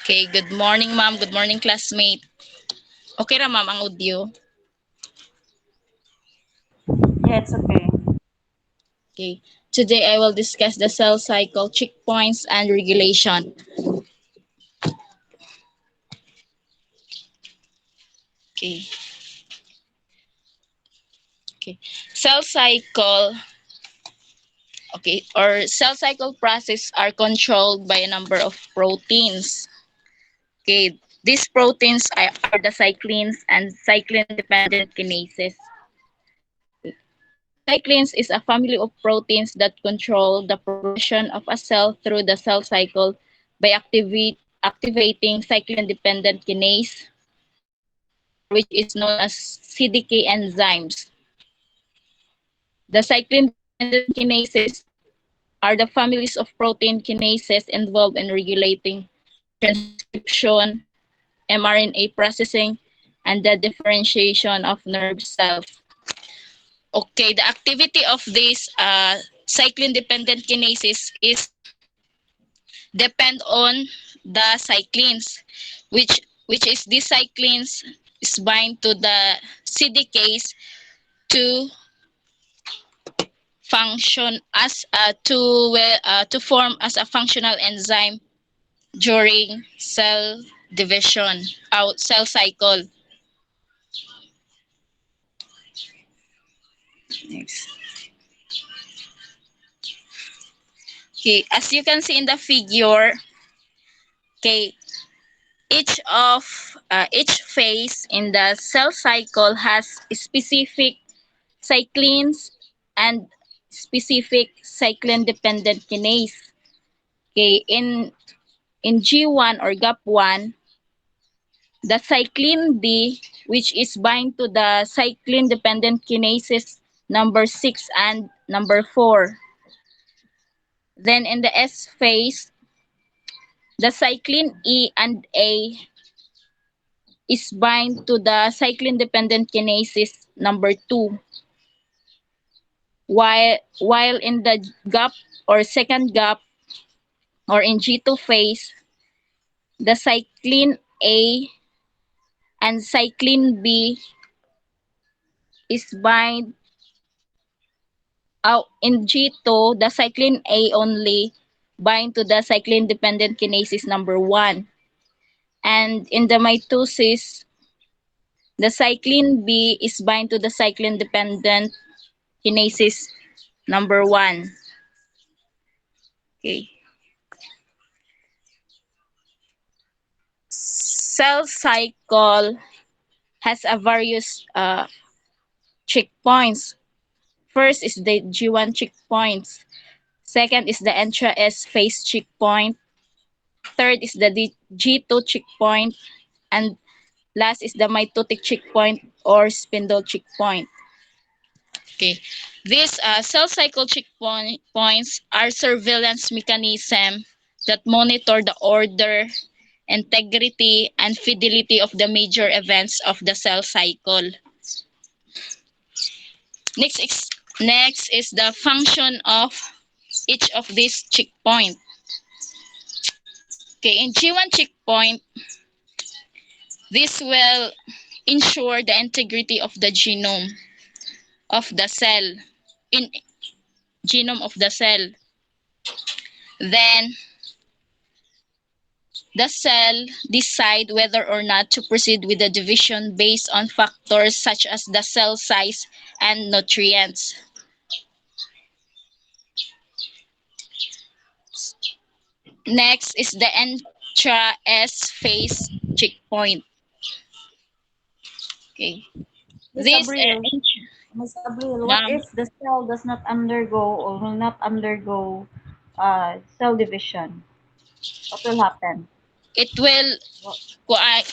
Okay, good morning, ma'am. Good morning, classmate. Okay ra, ma'am, ang audio. Yeah, it's okay. Okay. Today, I will discuss the cell cycle, checkpoints, and regulation. Okay. Okay. Cell cycle, okay, or cell cycle process are controlled by a number of proteins. Okay. These proteins are the cyclins and cyclin-dependent kinases. Cyclins is a family of proteins that control the progression of a cell through the cell cycle by activating cyclin-dependent kinase, or which is known as CDK enzymes. The cyclin-dependent kinases are the families of protein kinases involved in regulating transcription, mRNA processing, and the differentiation of nerve cells. Okay, the activity of these cyclin-dependent kinases is depend on the cyclins, which is these cyclins is bind to the CDKs to function as to form as a functional enzyme during cell division out cell cycle. Next. Okay, as you can see in the figure, okay, each phase in the cell cycle has specific cyclins and specific cyclin dependent kinase. Okay, in G1 or GAP1, the cyclin D, which is bind to the cyclin dependent kinases number 6 and number 4. Then in the S phase, the cyclin E and A is bind to the cyclin dependent kinases number 2. While in the gap or second gap or in G2 phase, the cyclin A and cyclin B is bind out in G2, the cyclin A only bind to the cyclin dependent kinases number 1. And in the mitosis, the cyclin B is bind to the cyclin dependent kinases number 1. Okay. Cell cycle has a various checkpoints. First is the G1 checkpoints. Second is the intra-S phase checkpoint. Third is the G2 checkpoint. And last is the mitotic checkpoint or spindle checkpoint. Okay. These cell cycle checkpoints are surveillance mechanism that monitor the order, integrity, and fidelity of the major events of the cell cycle. Next is, next is the function of each of these checkpoints. Okay, in G1 checkpoint, this will ensure the integrity of the genome of the cell, in genome of the cell. Then the cell decide whether or not to proceed with the division based on factors such as the cell size and nutrients. Next is the intra-S phase checkpoint. Okay. Miss This Abril, Miss Abril, what ma'am, if the cell does not undergo or will not undergo cell division? What will happen? it will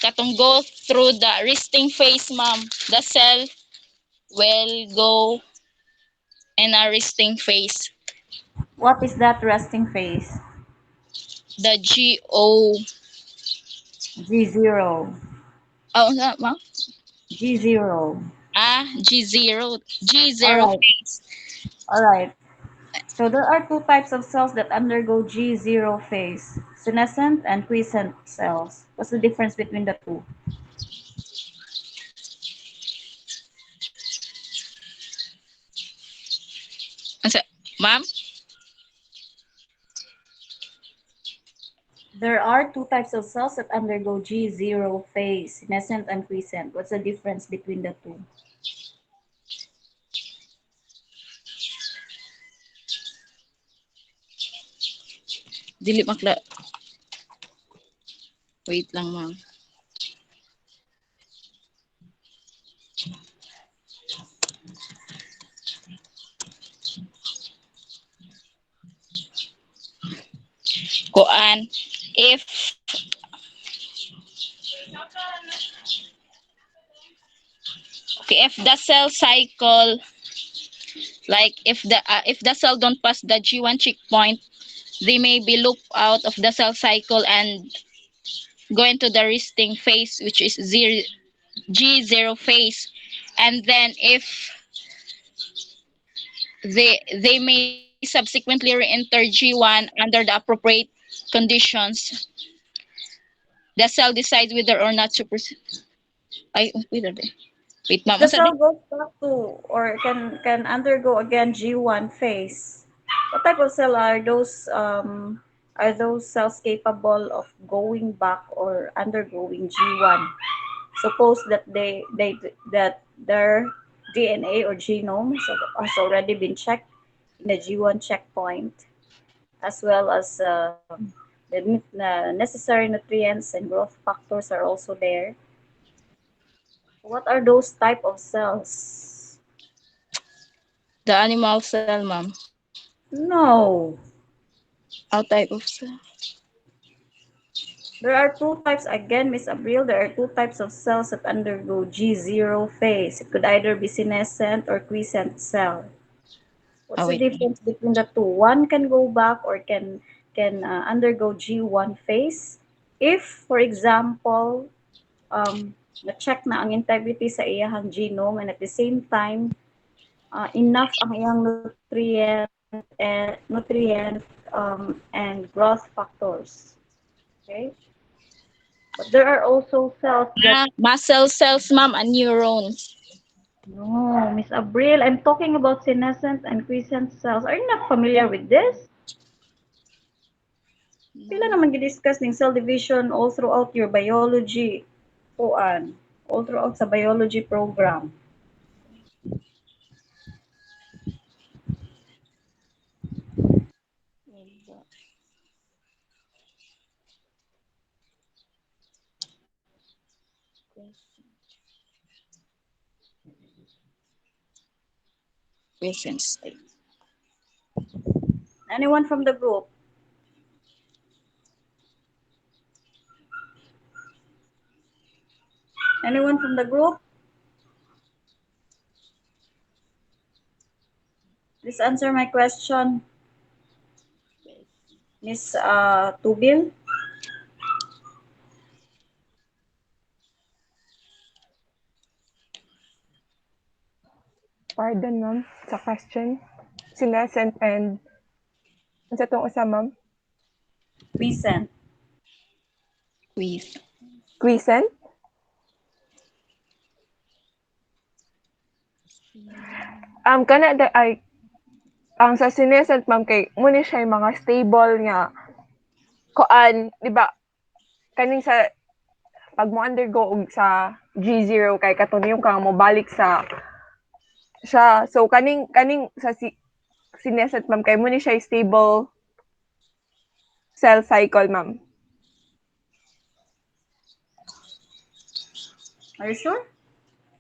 katong go through the resting phase, ma'am. The cell will go in a resting phase. What is that resting phase? The GO. G0. Oh, no, ma'am. G0. G0. All G0 right. phase. All right. So there are two types of cells that undergo G0 phase, senescent and quiescent cells. What's the difference between the two? Asa, ma'am? There are two types of cells that undergo G0 phase, senescent and quiescent. What's the difference between the two? Dili makla. Wait lang, ma'am. Kuan, if okay, if the cell cycle, like if the cell don't pass the G1 checkpoint, they may be looped out of the cell cycle and go into the resting phase, which is G0 phase. And then if they may subsequently re-enter G1 under the appropriate conditions, the cell decides whether or not to proceed. Ay, wait a bit. Wait, ma'am. The Asa cell di? goes back to or can undergo again G1 phase. What type of cell are those cells capable of going back or undergoing G1? Suppose that that their DNA or genome has already been checked in the G1 checkpoint, as well as the necessary nutrients and growth factors are also there. What are those type of cells? The animal cell, ma'am. No. All type of cell. There are two types, again, Miss Abril, there are two types of cells that undergo G0 phase. It could either be senescent or quiescent cell. What's Oh, the wait. difference between the two? One can go back or can undergo G1 phase. If, for example, na-check na ang integrity sa iyahang genome and at the same time, enough ang iyang and growth factors. Okay? But there are also cells that Muscle cells, ma'am, and neurons. no, Miss Abril, I'm talking about senescent and quiescent cells. Are you not familiar with this? Pila naman gi-discuss ning cell division all throughout your biology, kuan, all throughout sa biology program. Quiescent state. Anyone from the group? Anyone from the group? Please answer my question. Miss Tubil? Pardon, ma'am, sa question. Senescent and sa tong usa, ma'am? Quiescent. Quiz. Quiescent? Kana da ay ang sa senescent, ma'am, kay muna siya yung mga stable nga kuan, di ba? Kaning sa pag mo undergo og sa G0 kay katunayong ka mo balik sa siya. So kaning sa senescent, ma'am, kay muna siya yung stable cell cycle, ma'am. Are you sure?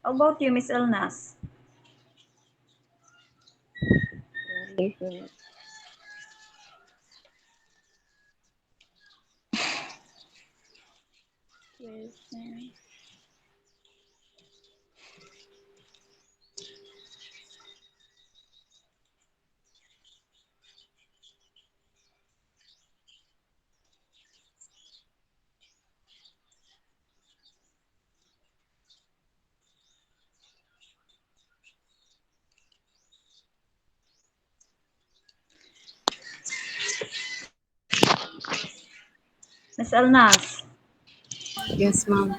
How about you, Miss Elnas? Miss Elnas. Yes, ma'am.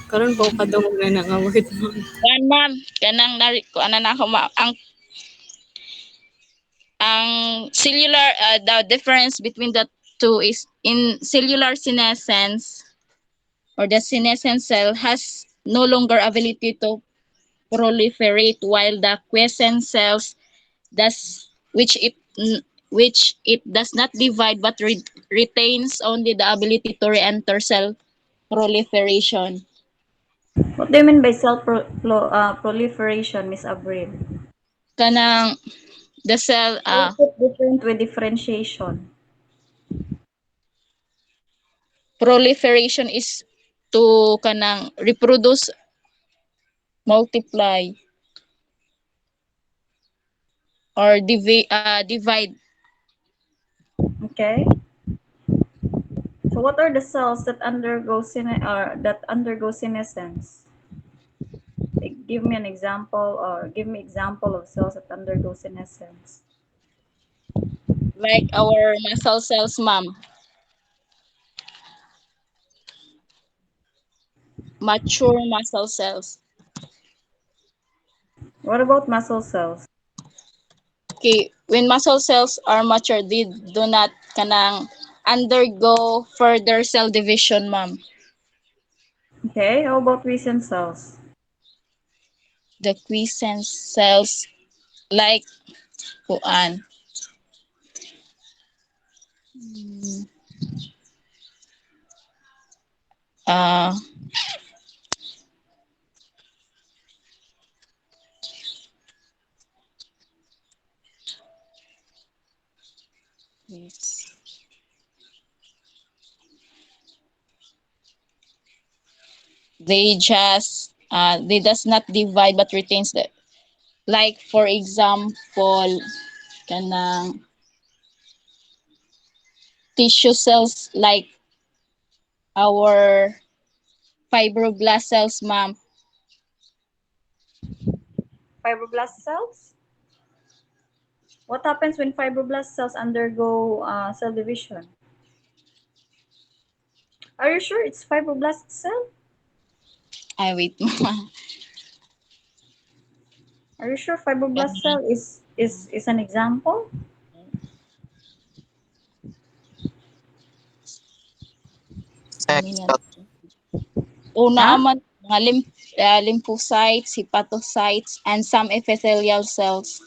Karon po kadungog na nga word, ma'am. Yan, ma'am. Kanang ano na ako, ma'am. Ang cellular, the difference between the two is in cellular senescence or the senescent cell has no longer ability to proliferate while the quiescent cells does which it does not divide but retains only the ability to re-enter cell proliferation. What do you mean by proliferation, Miss Abril? Kanang the cell How is it different with differentiation? proliferation is to kanang reproduce, multiply, or divide. Okay. So what are the cells that undergo senescence? Like, give me an example, or give me example of cells that undergo senescence. Like our muscle cells, ma'am. Mature muscle cells. What about muscle cells? Okay, when muscle cells are mature, they do not kanang undergo further cell division, ma'am. Okay, how about recent cells? The quiescent cells, like kuan. Uh, yes. They does not divide but retains the, like for example kanang tissue cells, like our fibroblast cells, ma'am. Fibroblast cells? What happens when fibroblast cells undergo cell division? Are you sure it's fibroblast cell? I wait, ma'am. Are you sure fibroblast cell is an example? Una Huh? man mga lymphocytes, hepatocytes, and some epithelial cells.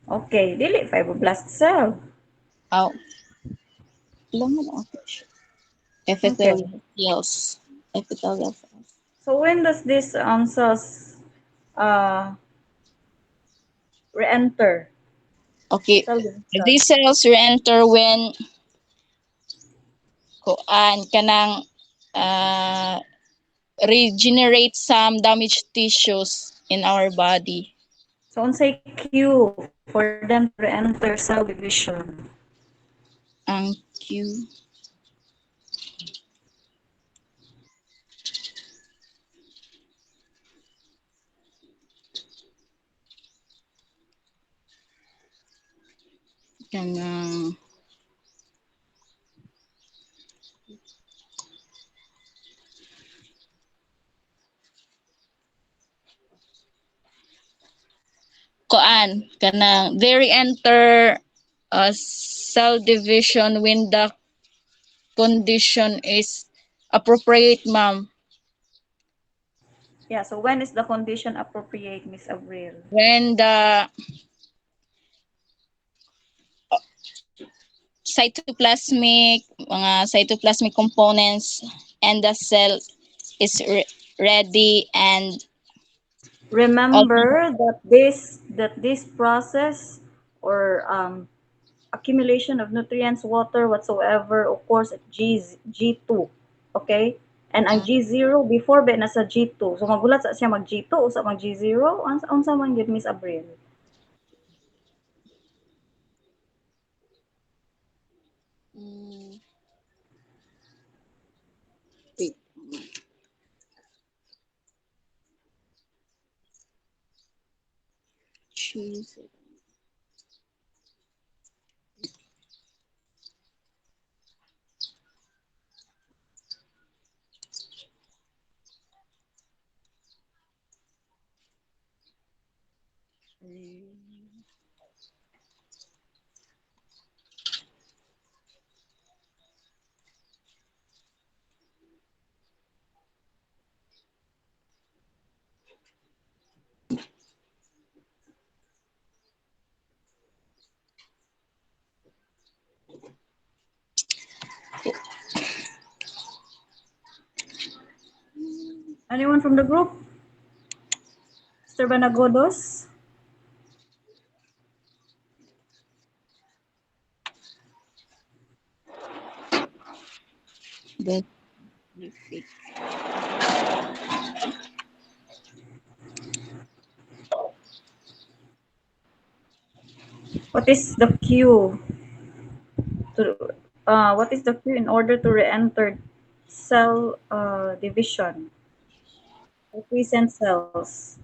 Okay, dili fibroblast cell. Oh, ilang man ako siya. Okay. Epithelial cells. Epithelial cells. So when does this cells uh, re-enter Okay, cell division? these cells re-enter when kuan kanang uh, regenerate some damaged tissues in our body. So unsay cue for them to re-enter cell division? Ang Q. Kanang kuan kanang they re-enter cell division when the condition is appropriate, ma'am. Yeah, so when is the condition appropriate, Miss Avril? When the cytoplasmic components and the cell is ready and Remember that this process or accumulation of nutrients, water, whatsoever, occurs at G2. Okay? And ang G0 before ba nasa G2. So magulat sa siya mag G2 o sa mag G0, unsa man gyud Miss Abril? wait. Choose. Anyone from the group? Mr. Banagodos? That What is the queue to what is the queue in order to re-enter cell division or crescent cells?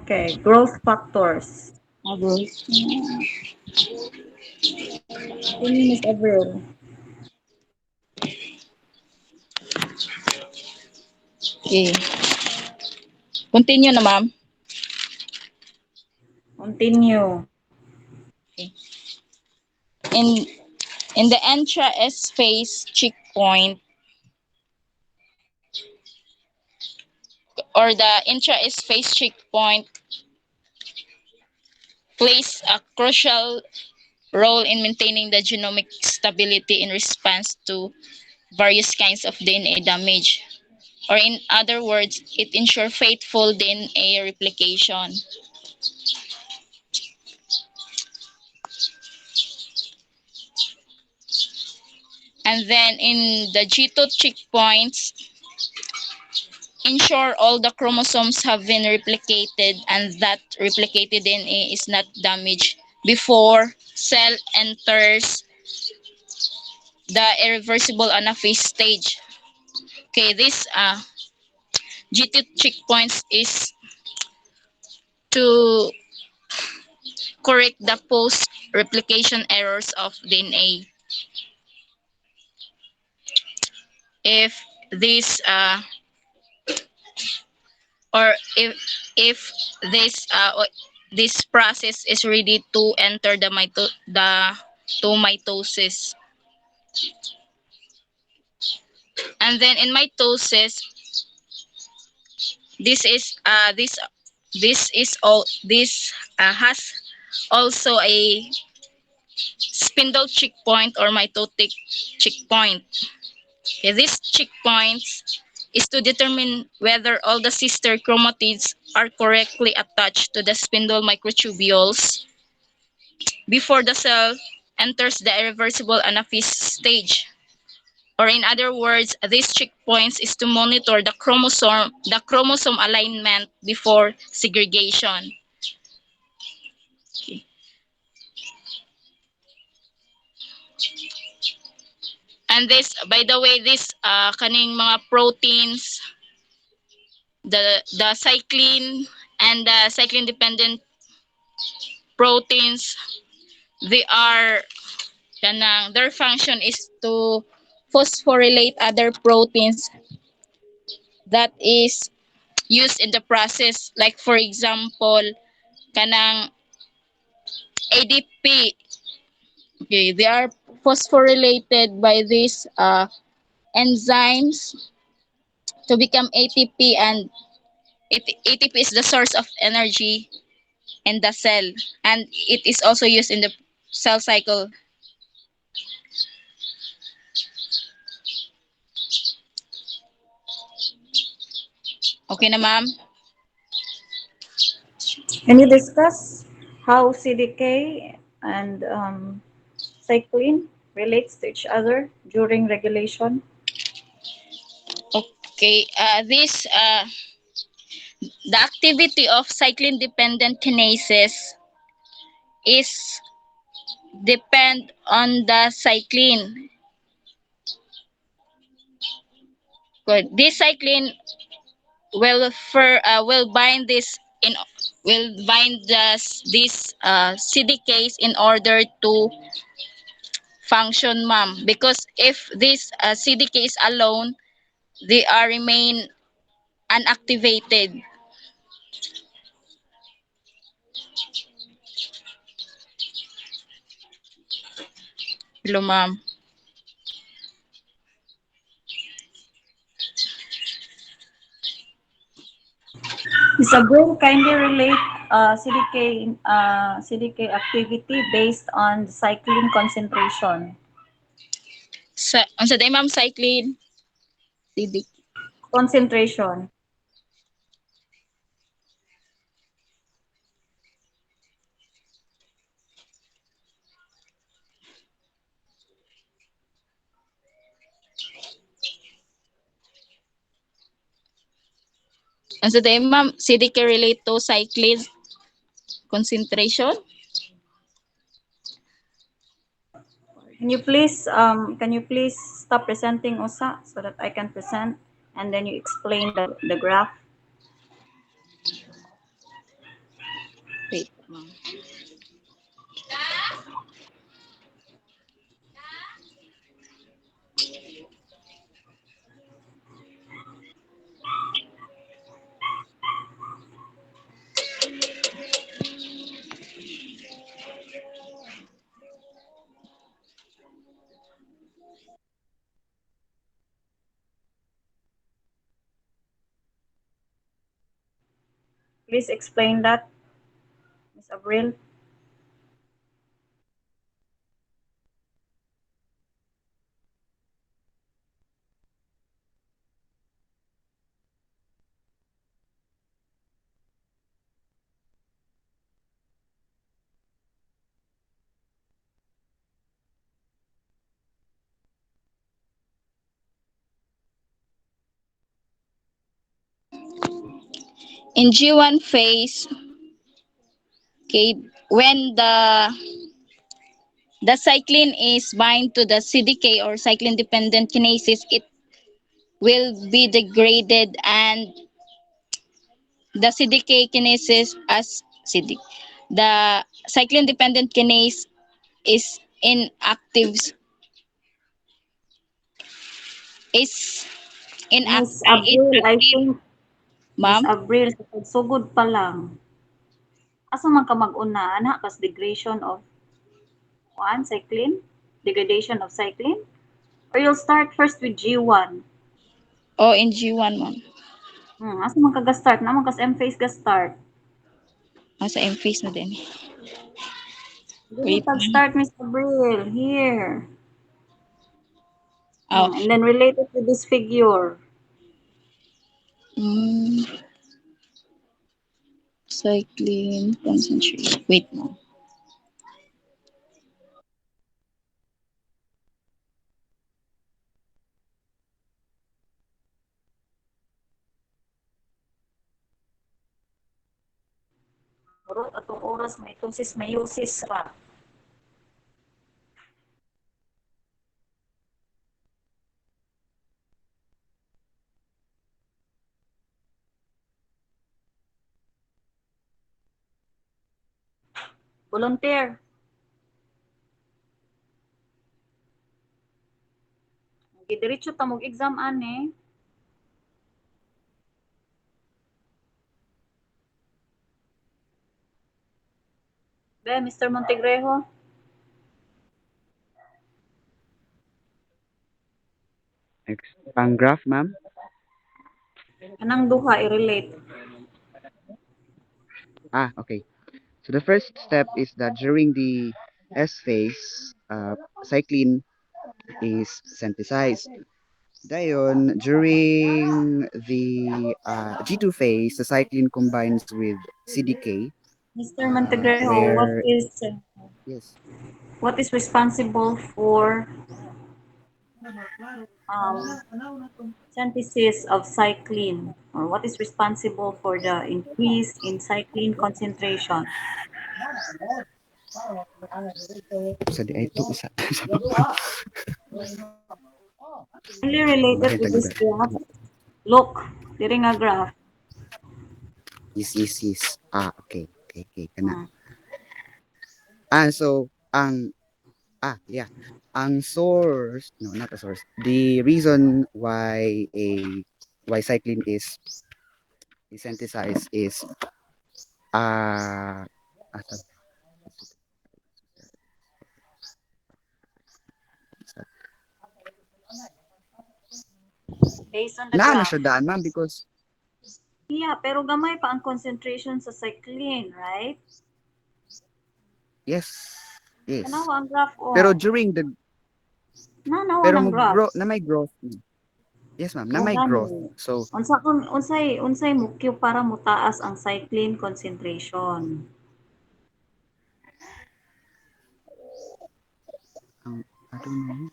Okay, growth factors. Bruce. Your name is Avril. Okay. Continue na, ma'am. Continue. Okay. In in the intra-S phase checkpoint or the intra-S phase checkpoint plays a crucial role in maintaining the genomic stability in response to various kinds of DNA damage. Or in other words, it ensures faithful DNA replication. And then in the G2 checkpoints, ensure all the chromosomes have been replicated and that replicated DNA is not damaged before cell enters the irreversible anaphase stage. Okay, this G2 checkpoints is to correct the post-replication errors of DNA. If this or if this this process is ready to enter the to mitosis. And then in mitosis, this is this is all this has also a spindle checkpoint or mitotic checkpoint. Okay, these checkpoints is to determine whether all the sister chromatids are correctly attached to the spindle microtubules before the cell enters the irreversible anaphase stage. Or in other words, these checkpoints is to monitor the chromosome alignment before segregation. Okay. And this, by the way, this kaning mga proteins, the cyclin and the cyclin dependent proteins, they are kanang their function is to phosphorylate other proteins that is used in the process, like for example kanang ADP. Okay, they are phosphorylated by these enzymes to become ATP, and ATP is the source of energy in the cell, and it is also used in the cell cycle. Okay na, ma'am? Can you discuss how CDK and cyclin relates to each other during regulation? Okay, the activity of cyclin-dependent kinases is depend on the cyclin. Good. This cyclin will bind this CDKs in order to function, ma'am. Because if this CDKs alone, they are remain unactivated. Hello, ma'am. Ms. Abril, kindly relate CDK activity based on the cyclin concentration. Sa day, ma'am, cyclin CDK. Concentration. Sa day, ma'am, CDK relate to cyclin concentration. Can you please stop presenting, Osa, so that I can present and then you explain the graph? Wait, ma'am. Please explain that, Ms. Abril. In G1 phase, okay, when the cyclin is bind to the CDK or cyclin dependent kinases, it will be degraded and the CDK kinases as CD. The cyclin dependent kinase is inactive is Miss is Abril, I active, think, Miss ma'am. Abril, sa pagsugod pa lang, asa man ka mag-una, ana, kas degradation of one, cyclin? Degradation of cyclin? Or you'll start first with G1. O in G1, ma'am. Asa man ka ga-start? Naman kas M-phase ga-start. Sa M-phase na din. Dili Wait, ma'am. pag-start, Miss Abril. Here. Oh. And then relate it to this figure. Mm, cyclin concentration. Wait, ma'am. Urot atong oras may tusis meiosis ra. Volunteer. Gidiretso ta mog exam ani. Be, Mr. Montegrejo. Next, pang graph, ma'am. Anang duha i-relate. Okay. So the first step is that during the S phase, cyclin is synthesized. Dayon, during the G2 phase, the cyclin combines with CDK Mr. Montegrejo, where yes, what is responsible for um, synthesis of cyclin, or what is responsible for the increase in cyclin concentration? sa di ay ito isa sa Only related bakit with this taga graph. Look, diri nga graph. yes. Okay kana. Hmm. So ang yeah, ang source, no, not a source. The reason why cyclin is synthesized is uh, asa- Based on the na graph. siya daan ma'am because Yeah, pero gamay pa ang concentration sa cyclin, right? yes, yes. Tanawa ang graph, Pero oh. during the Nanawa pero ng mo graph. grow na may growth. Yes ma'am, na Mo may gani. growth. So Unsay mukyo para mutaas ang cyclin concentration. I don't know.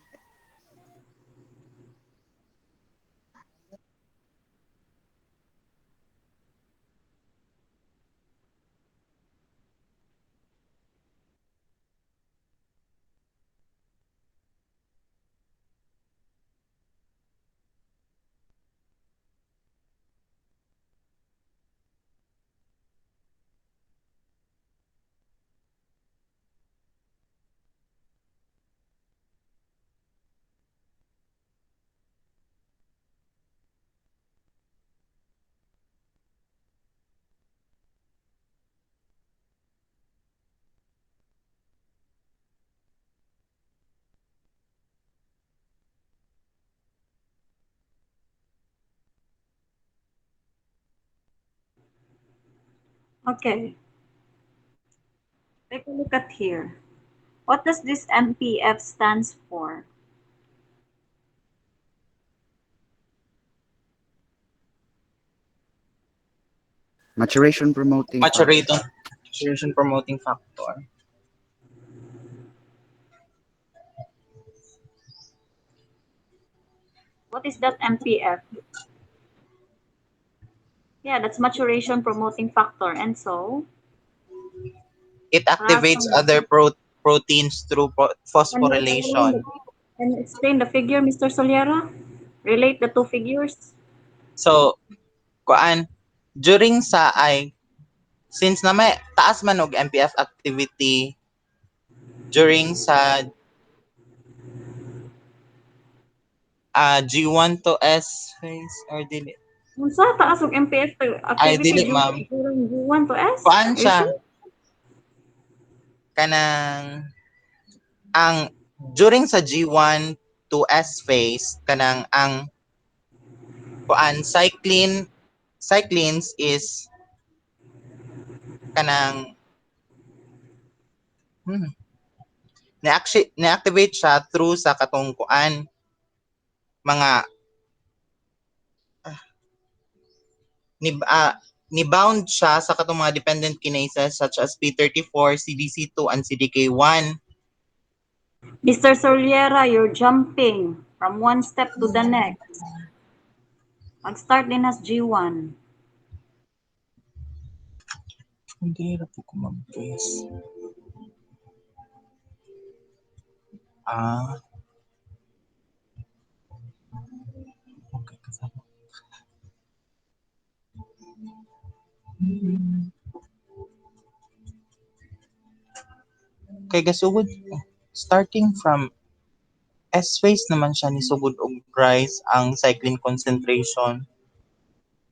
Okay, take a look at here. What does this MPF stands for? Maturation promoting factor. Maturation promoting factor. What is that MPF? Yeah, that's maturation promoting factor. And so, It activates Rasan, other proteins through can you explain phosphorylation. the figure, Mr. Soliera? Relate the two figures. So, kuan during sa ay since na may taas man og MPF activity during sa G1 to S phase or dili Unsa taas og MPF ay activity dili ma'am during G1 to S? kuan Are you siya sure? kanang ang during sa G1 to S phase kanang ang kuan cyclins is kanang hmm, na-activate siya through sa katong kuan mga ni ni-bound siya sa katong mga dependent kinases such as P34, CDC2 and CDK1. Mr. Soliera, you're jumping from one step to the next. Mag-start din as G1. Hindi hirap po mag-guess. Ah, okay kasama. Kay gasugod starting from S phase naman siya ni sugod og rise ang cyclin concentration.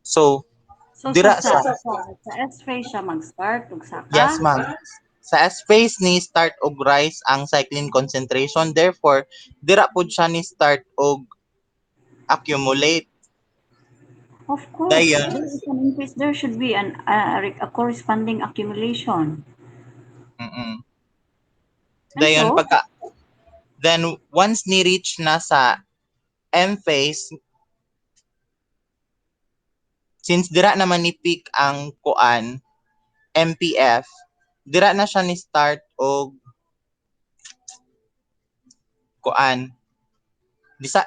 So, So dira sa sa S phase siya mag-start ug yes saka ma'am. Sa S phase ni start og rise ang cyclin concentration. Therefore, dira pud siya ni start og accumulate. of course if Dayon, there is an increase there should be a corresponding accumulation. mm And dayon so, pagka then once ni reach na sa M phase, since dira naman ni peak ang kuan MPF, dira na siya ni start og kuan.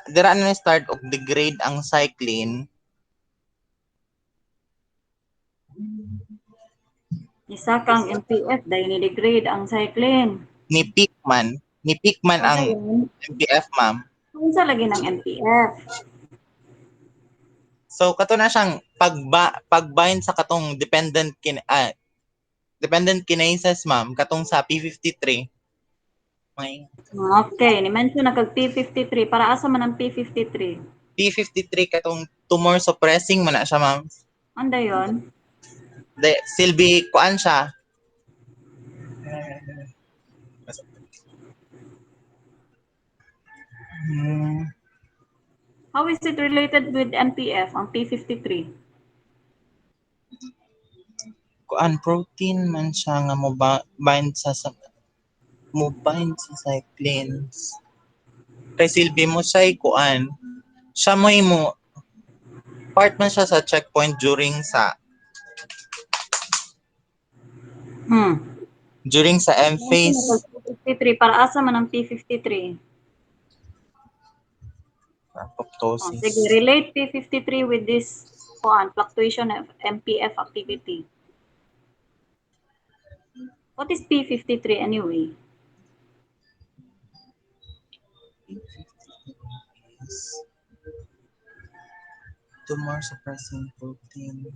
Dira na ni start og degrade ang cyclin Isa kang MPF dahil ni-degrade ang cyclin. ni peak man O ang dayon, MPF, ma'am. unsa lagi ng MPF? So kato na siyang pagbind sa katong dependent kinases, ma'am, katong sa P53. May Okay, ni-mention na kag P53. Para asa man ang P53? P53 katong tumor suppressing man na siya, ma'am. Anda yon? Silbi kuan siya. How is it related with MPF, ang P53? Kuan protein man siya nga bind sa cyclins. Kay silbi mo siya kuan. Siya mo part man siya sa checkpoint during sa M phase. P53, para asa man ang P53? Apoptosis. Sige, relate P53 with this fluctuation of MPF activity. What is P53 anyway? Tumor suppressing protein.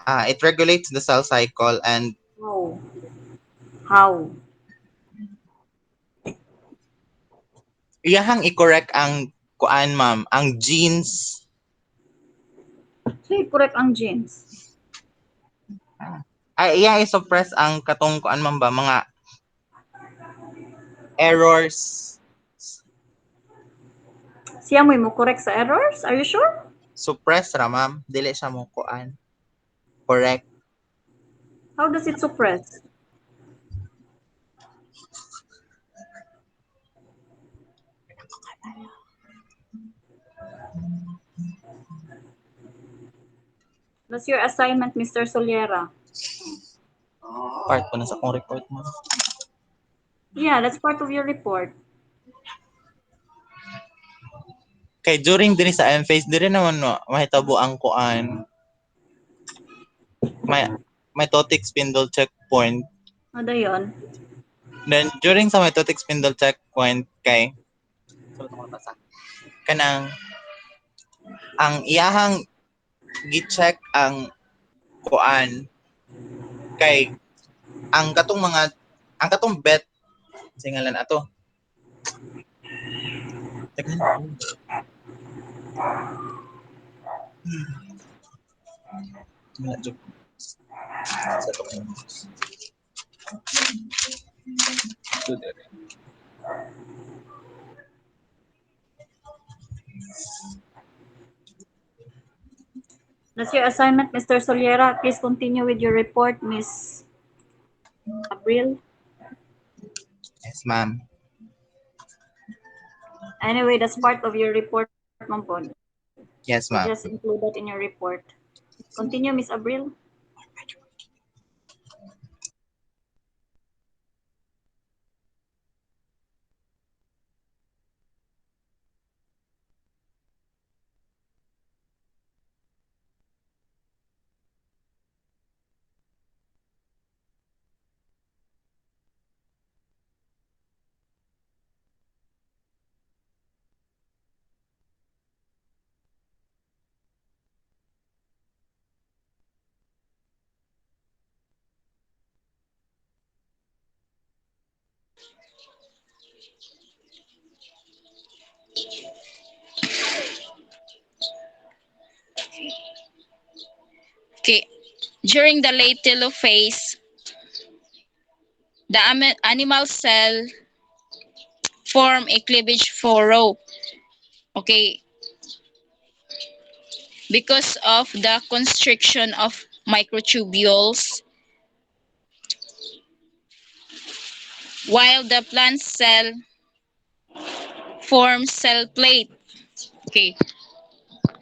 It regulates the cell cycle and How? iyahang i-correct ang kuan, ma'am, ang genes. So, correct ang genes. Iya i-suppress ang katong kuan, ma'am, ba mga errors. Siya mo correct sa errors? Are you sure? Suppress ra, ma'am, dili siya mo kuan. Correct. How does it suppress? That's your assignment, Mr. Soliera. Part po na sa akong report, ma'am. Yeah, that's part of your report. Kay during diri sa M-phase, diri naman mahitabo ang kuan. May mitotic spindle checkpoint. Ano yun? Then during sa mitotic spindle checkpoint kay kanang ang iyahang gi-check ang kuan kay ang katong bet singalan ato. That's your assignment, Mr. Soliera. Please continue with your report, Miss Abril. Yes, ma'am. Anyway, that's part of your report, Ma'am Pon. Yes, ma'am. Just include that in your report. Continue, Miss Abril. Okay. During the late telophase, the animal cell form a cleavage furrow. Okay. Because of the constriction of microtubules, while the plant cell forms cell plate. Okay.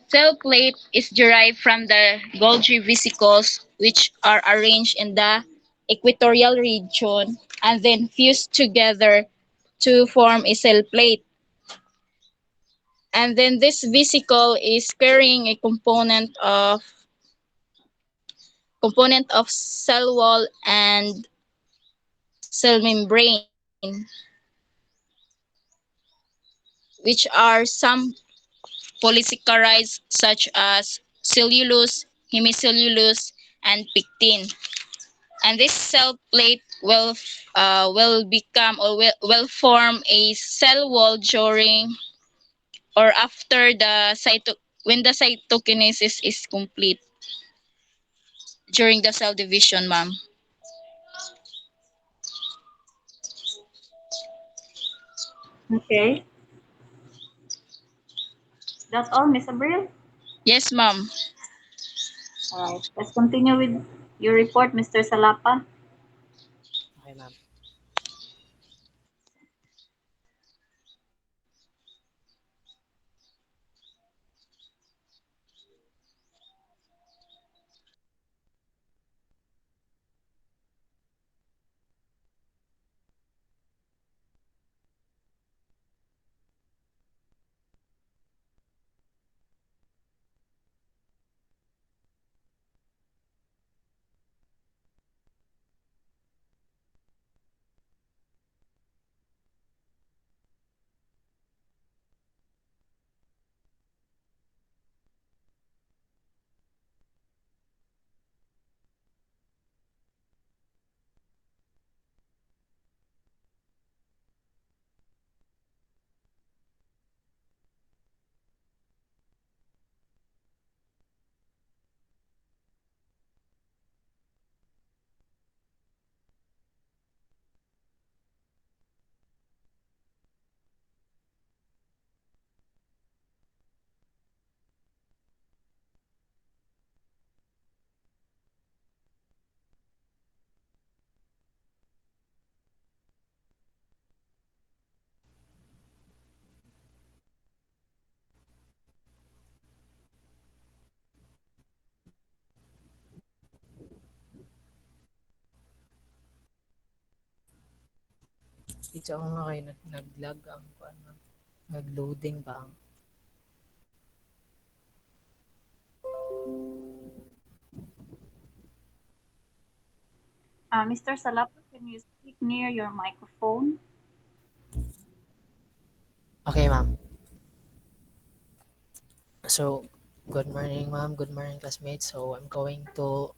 Cell plate is derived from the Golgi vesicles, which are arranged in the equatorial region and then fused together to form a cell plate. And then this vesicle is carrying a component of cell wall and cell membrane, which are some polysaccharides such as cellulose, hemicellulose, and pectin. And this cell plate will become or will form a cell wall during or after when the cytokinesis is complete during the cell division, ma'am. Okay. That's all, Miss Abril? Yes, ma'am. All right. Let's continue with your report, Mr. Salapa. Okay, ma'am. It's ako nga kayo nag-lag ang kuan, ma'am. Nag-loading ba ang Mr. Salapa, can you speak near your microphone? Okay, ma'am. So, good morning, ma'am. Good morning, classmates. So, I'm going to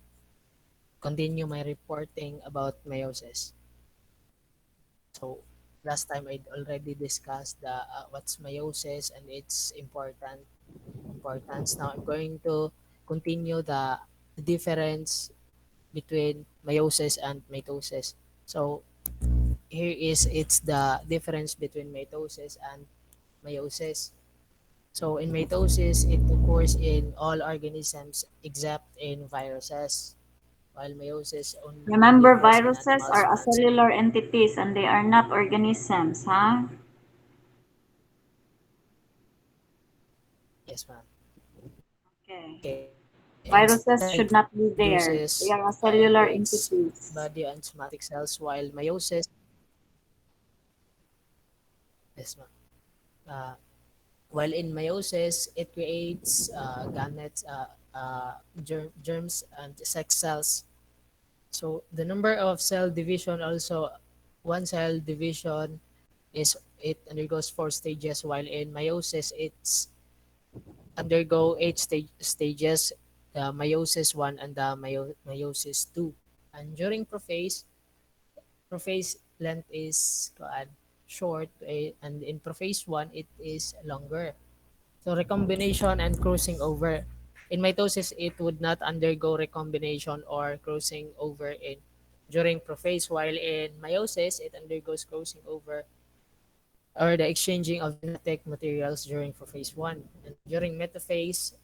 continue my reporting about meiosis. So, last time I already discussed the what's meiosis and its importance. Now, I'm going to continue the difference between meiosis and mitosis. So, here is it's the difference between mitosis and meiosis. So in mitosis, it occurs in all organisms except in viruses, while meiosis only Remember, occurs in viruses animals, are plants, and acellular entities and they are not organisms, huh? yes, ma'am. Okay. Okay. Viruses Instead, should not be there. They produces are acellular its entities. body and somatic cells, while meiosis, yes, ma'am. Uh, while in meiosis, it creates gametes, germs, and sex cells. So the number of cell division also, one cell division is it undergoes 4 stages, while in meiosis it's undergo stages, the meiosis 1 and the meiosis 2. And during prophase length is short, and in prophase 1 it is longer. So recombination and crossing over. In mitosis, it would not undergo recombination or crossing over in during prophase, while in meiosis, it undergoes crossing over or the exchanging of genetic materials during prophase 1. And during metaphase,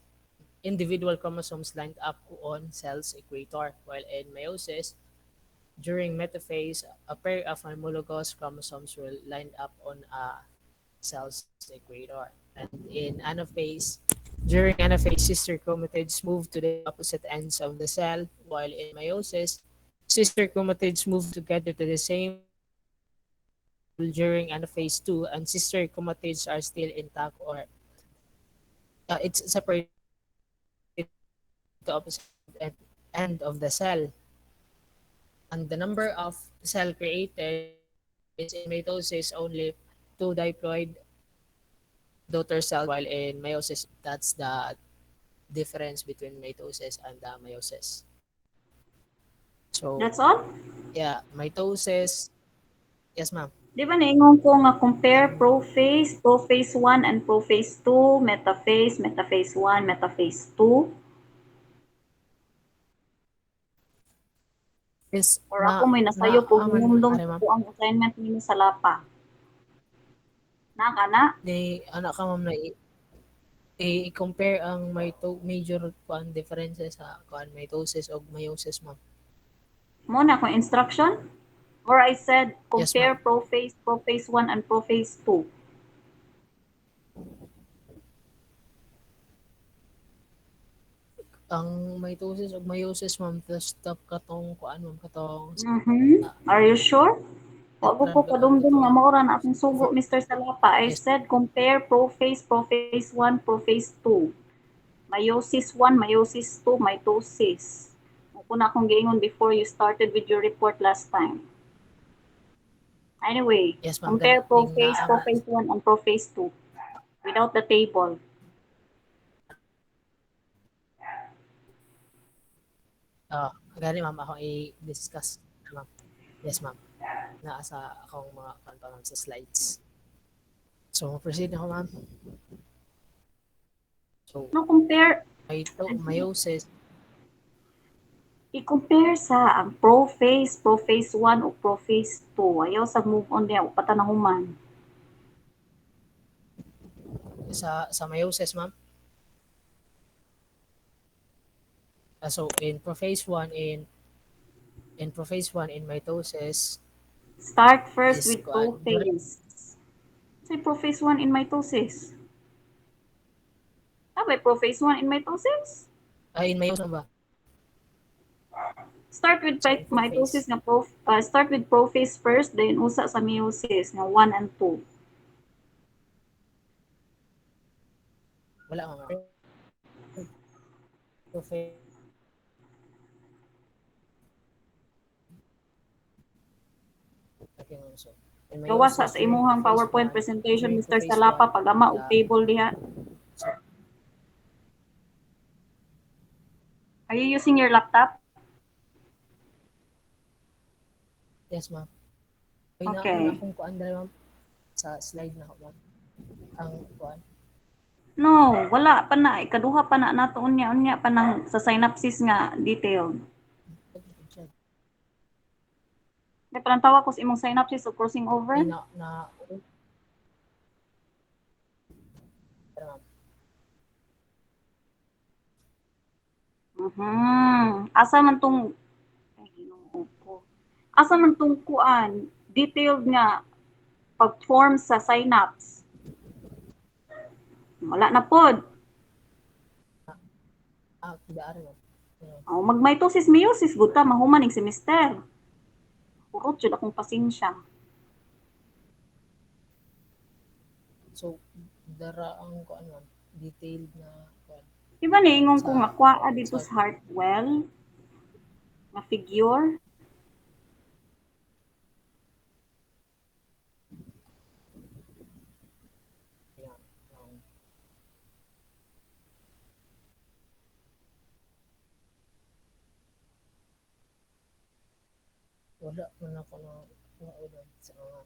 individual chromosomes lined up on cell's equator, while in meiosis, during metaphase, a pair of homologous chromosomes will line up on a cells equator. And in anaphase, during anaphase, sister chromatids move to the opposite ends of the cell, while in meiosis, sister chromatids move together to the same during anaphase 2, and sister chromatids are still intact or it's separated to opposite end of the cell. And the number of cell created is in mitosis only two diploid daughter cells, while in meiosis, that's the difference between mitosis and meiosis. So, That's all? yeah, mitosis, yes, ma'am. Di ba naingon ko nga compare prophase 1 and prophase 2, metaphase 1, metaphase 2, Is or ako may nasayo po aman, hinumdum are, ma'am. ko ang assignment nimo sa lapa. Na ka na? Ni, anak ka, ma'am, na i-compare ang major kuan differences sa kuan mitosis o meiosis, ma'am. Mo na akong instruction? Or I said Yes, compare ma'am. prophase 1 and prophase 2. Ang mitosis o meiosis, ma'am, tas tap katong kuan, ma'am, katong Are you sure? Wag ko strand katong kadumdum nga katong maura na akong sugo, for- Mr. Salapa. I yes, said compare prophase 1, prophase 2. Meiosis 1, meiosis 2, mitosis. Kung na akong giingon before you started with your report last time. Anyway, yes, ma'am, compare ganing na ang prophase 1 and prophase 2 without the table. gani, ma'am, ako i-discuss, ma'am. Yes, ma'am. Naa sa akong mga kanto, ma'am, sa slides. So, proceed ako, ma'am. So, No, compare, meiosis, i-compare sa ang prophase 1 o prophase 2. Ayaw sa move on niya, upata na human. sa meiosis, ma'am. So, in prophase 1, in prophase 1 in mitosis Start first is with kuan during prophase. Say prophase 1 in mitosis. Ah, by prophase 1 in mitosis? in meiosis ba? Start with So, in mitosis prophase, nga start with prophase first, then usa sa meiosis nga 1 and 2. wala, ma'am. Prophase, okay, ma'am. So, in Gawa meiosis sa during imuhang prophase PowerPoint 1, presentation, during Mr. prophase Salapa, 1, pagama og the table diha. so, Are you using your laptop? yes, ma'am. Ay na ako na Okay. akong kuan dali, ma'am. Sa slide na ako, ma'am. Ang kuan. No, wala pa na. Ikaduha pa na nato unya pa nang sa synopsis nga detail. May palantawa ko sa imong synopsis o crossing over. Ay na ma'am. Asa man tong ay Ginoo ko. Asa man tong kuan detailed nga pag-form sa synapse. Wala na pod. Kidaan, ma'am. Oh, mag-mitosis meiosis gud ta mahuman ning semester. Kurot jud akong pasensya. So, dara ang kuan, ma'am. Detailed na kuan. Diba niingon ko Sa nga kuha dito sa sa Hartwell nga figure. yan, wala man ako na naulan sa mga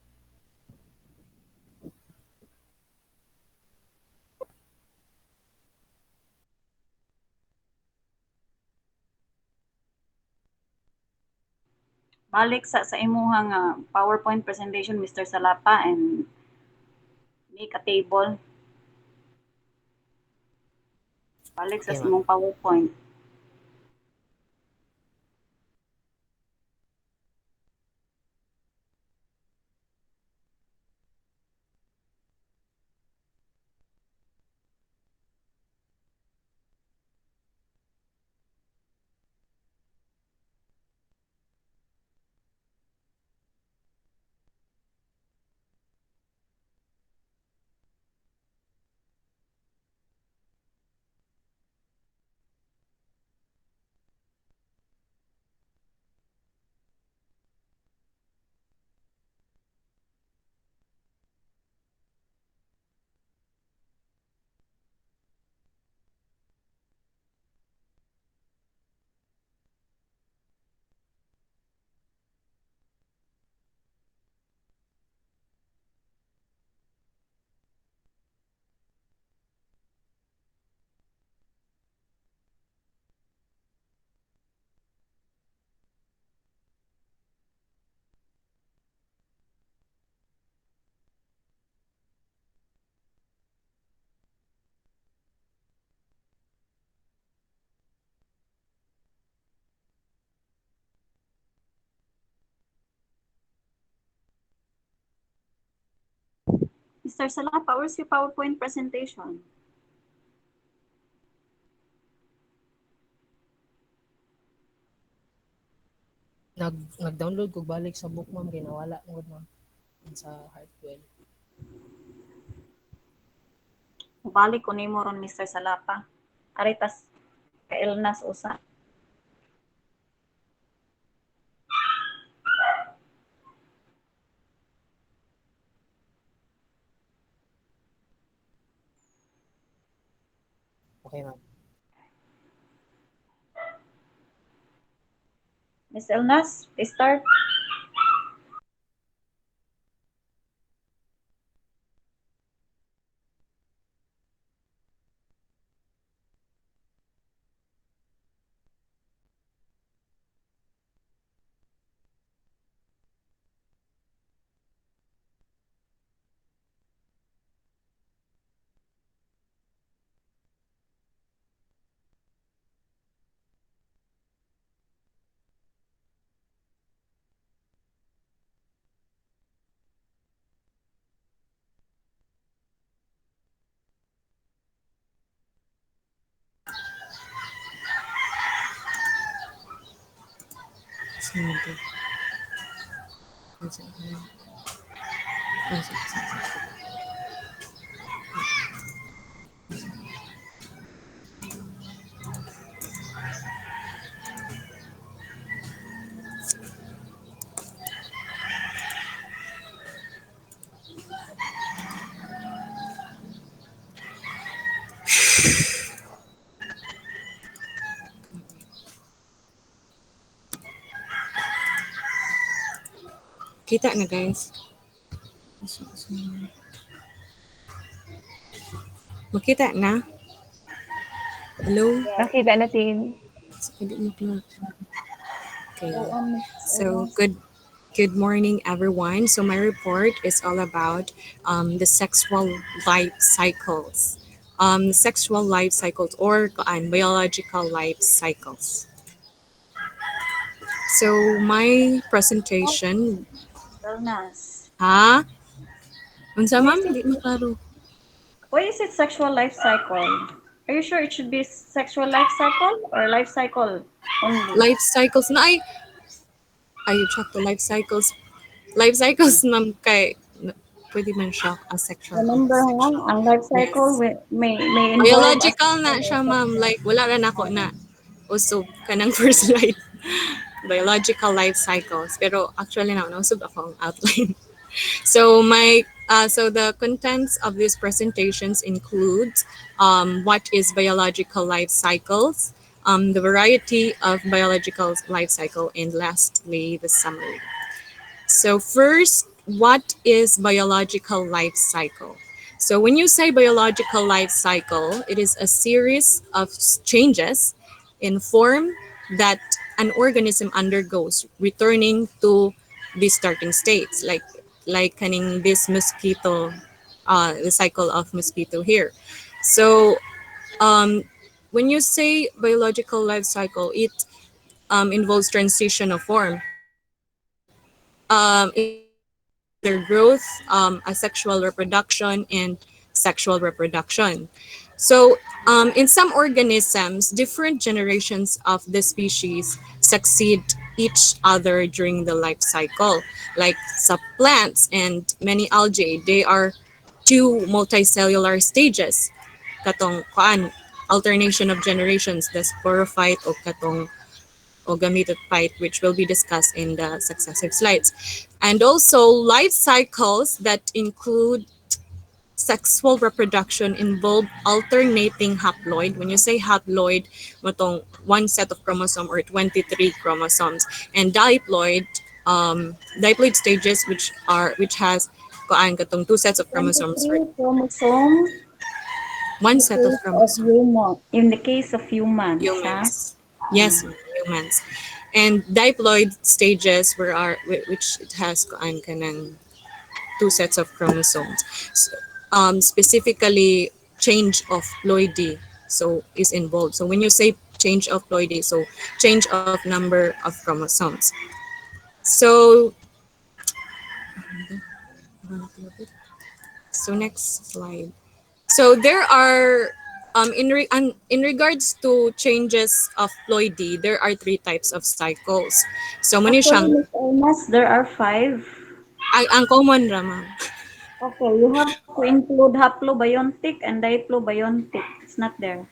Balik sa imuhang PowerPoint presentation, Mr. Salapa, and make a table. Balik sa okay, ma'am. imong PowerPoint. Mr. Salapa, where's your PowerPoint presentation? Nag-download ko balik sa book ma'am kay nawala ngod ma'am sa Hartwell. Balik ko nimo ron Mr. Salapa. Aritas kailnas usa. Okay ma'am. Miss Elnas, start. Kita na guys. Makita na? Hello? Nakita natin. Okay. So good morning everyone. So my report is all about the sexual life cycles. Sexual life cycles or biological life cycles. So my presentation, Elnas. ha? Unsa ma'am? Di makaro. Why is it sexual life cycle? Are you sure it should be sexual life cycle or life cycle only? Life cycles na ay check the life cycles. Life cycles nam kay pwede man siya as sexual. Remember nga, ang life cycle Yes. may involve Biological na siya ma'am. Like wala ra nako na usog kanang first slide. Biological life cycles. Pero actually na usog ako ang outline. So so the contents of these presentations include what is biological life cycles, the variety of biological life cycle, and lastly the summary. So first, what is biological life cycle? So when you say biological life cycle, it is a series of changes in form that an organism undergoes, returning to the starting states, like kaning this mosquito, the cycle of mosquito here. So when you say biological life cycle, it involves transition of form. It involves their growth, asexual reproduction, and sexual reproduction. So, in some organisms, different generations of the species succeed each other during the life cycle. Like some plants and many algae, they are two multicellular stages. Katong kuan, alternation of generations, the sporophyte o katong or gametophyte, which will be discussed in the successive slides. And also life cycles that include sexual reproduction involve alternating haploid. When you say haploid, matong one set of chromosome or 23 chromosomes, and diploid stages which has katong two sets of chromosomes, 23 chromosome one set of chromosomes. In the case of humans, Humans. Yes, humans. And diploid stages which it has kanang two sets of chromosomes. So, specifically change of ploidy so is involved. So when you say change of ploidy, so change of number of chromosomes. So So next slide. So there are in regards to changes of ploidy, there are three types of cycles. So muna Actually, siyang Miss Ernest, there are 5. ang common ra ma'am. Okay, you have to include haplobiontic and diplobiontic. It's not there.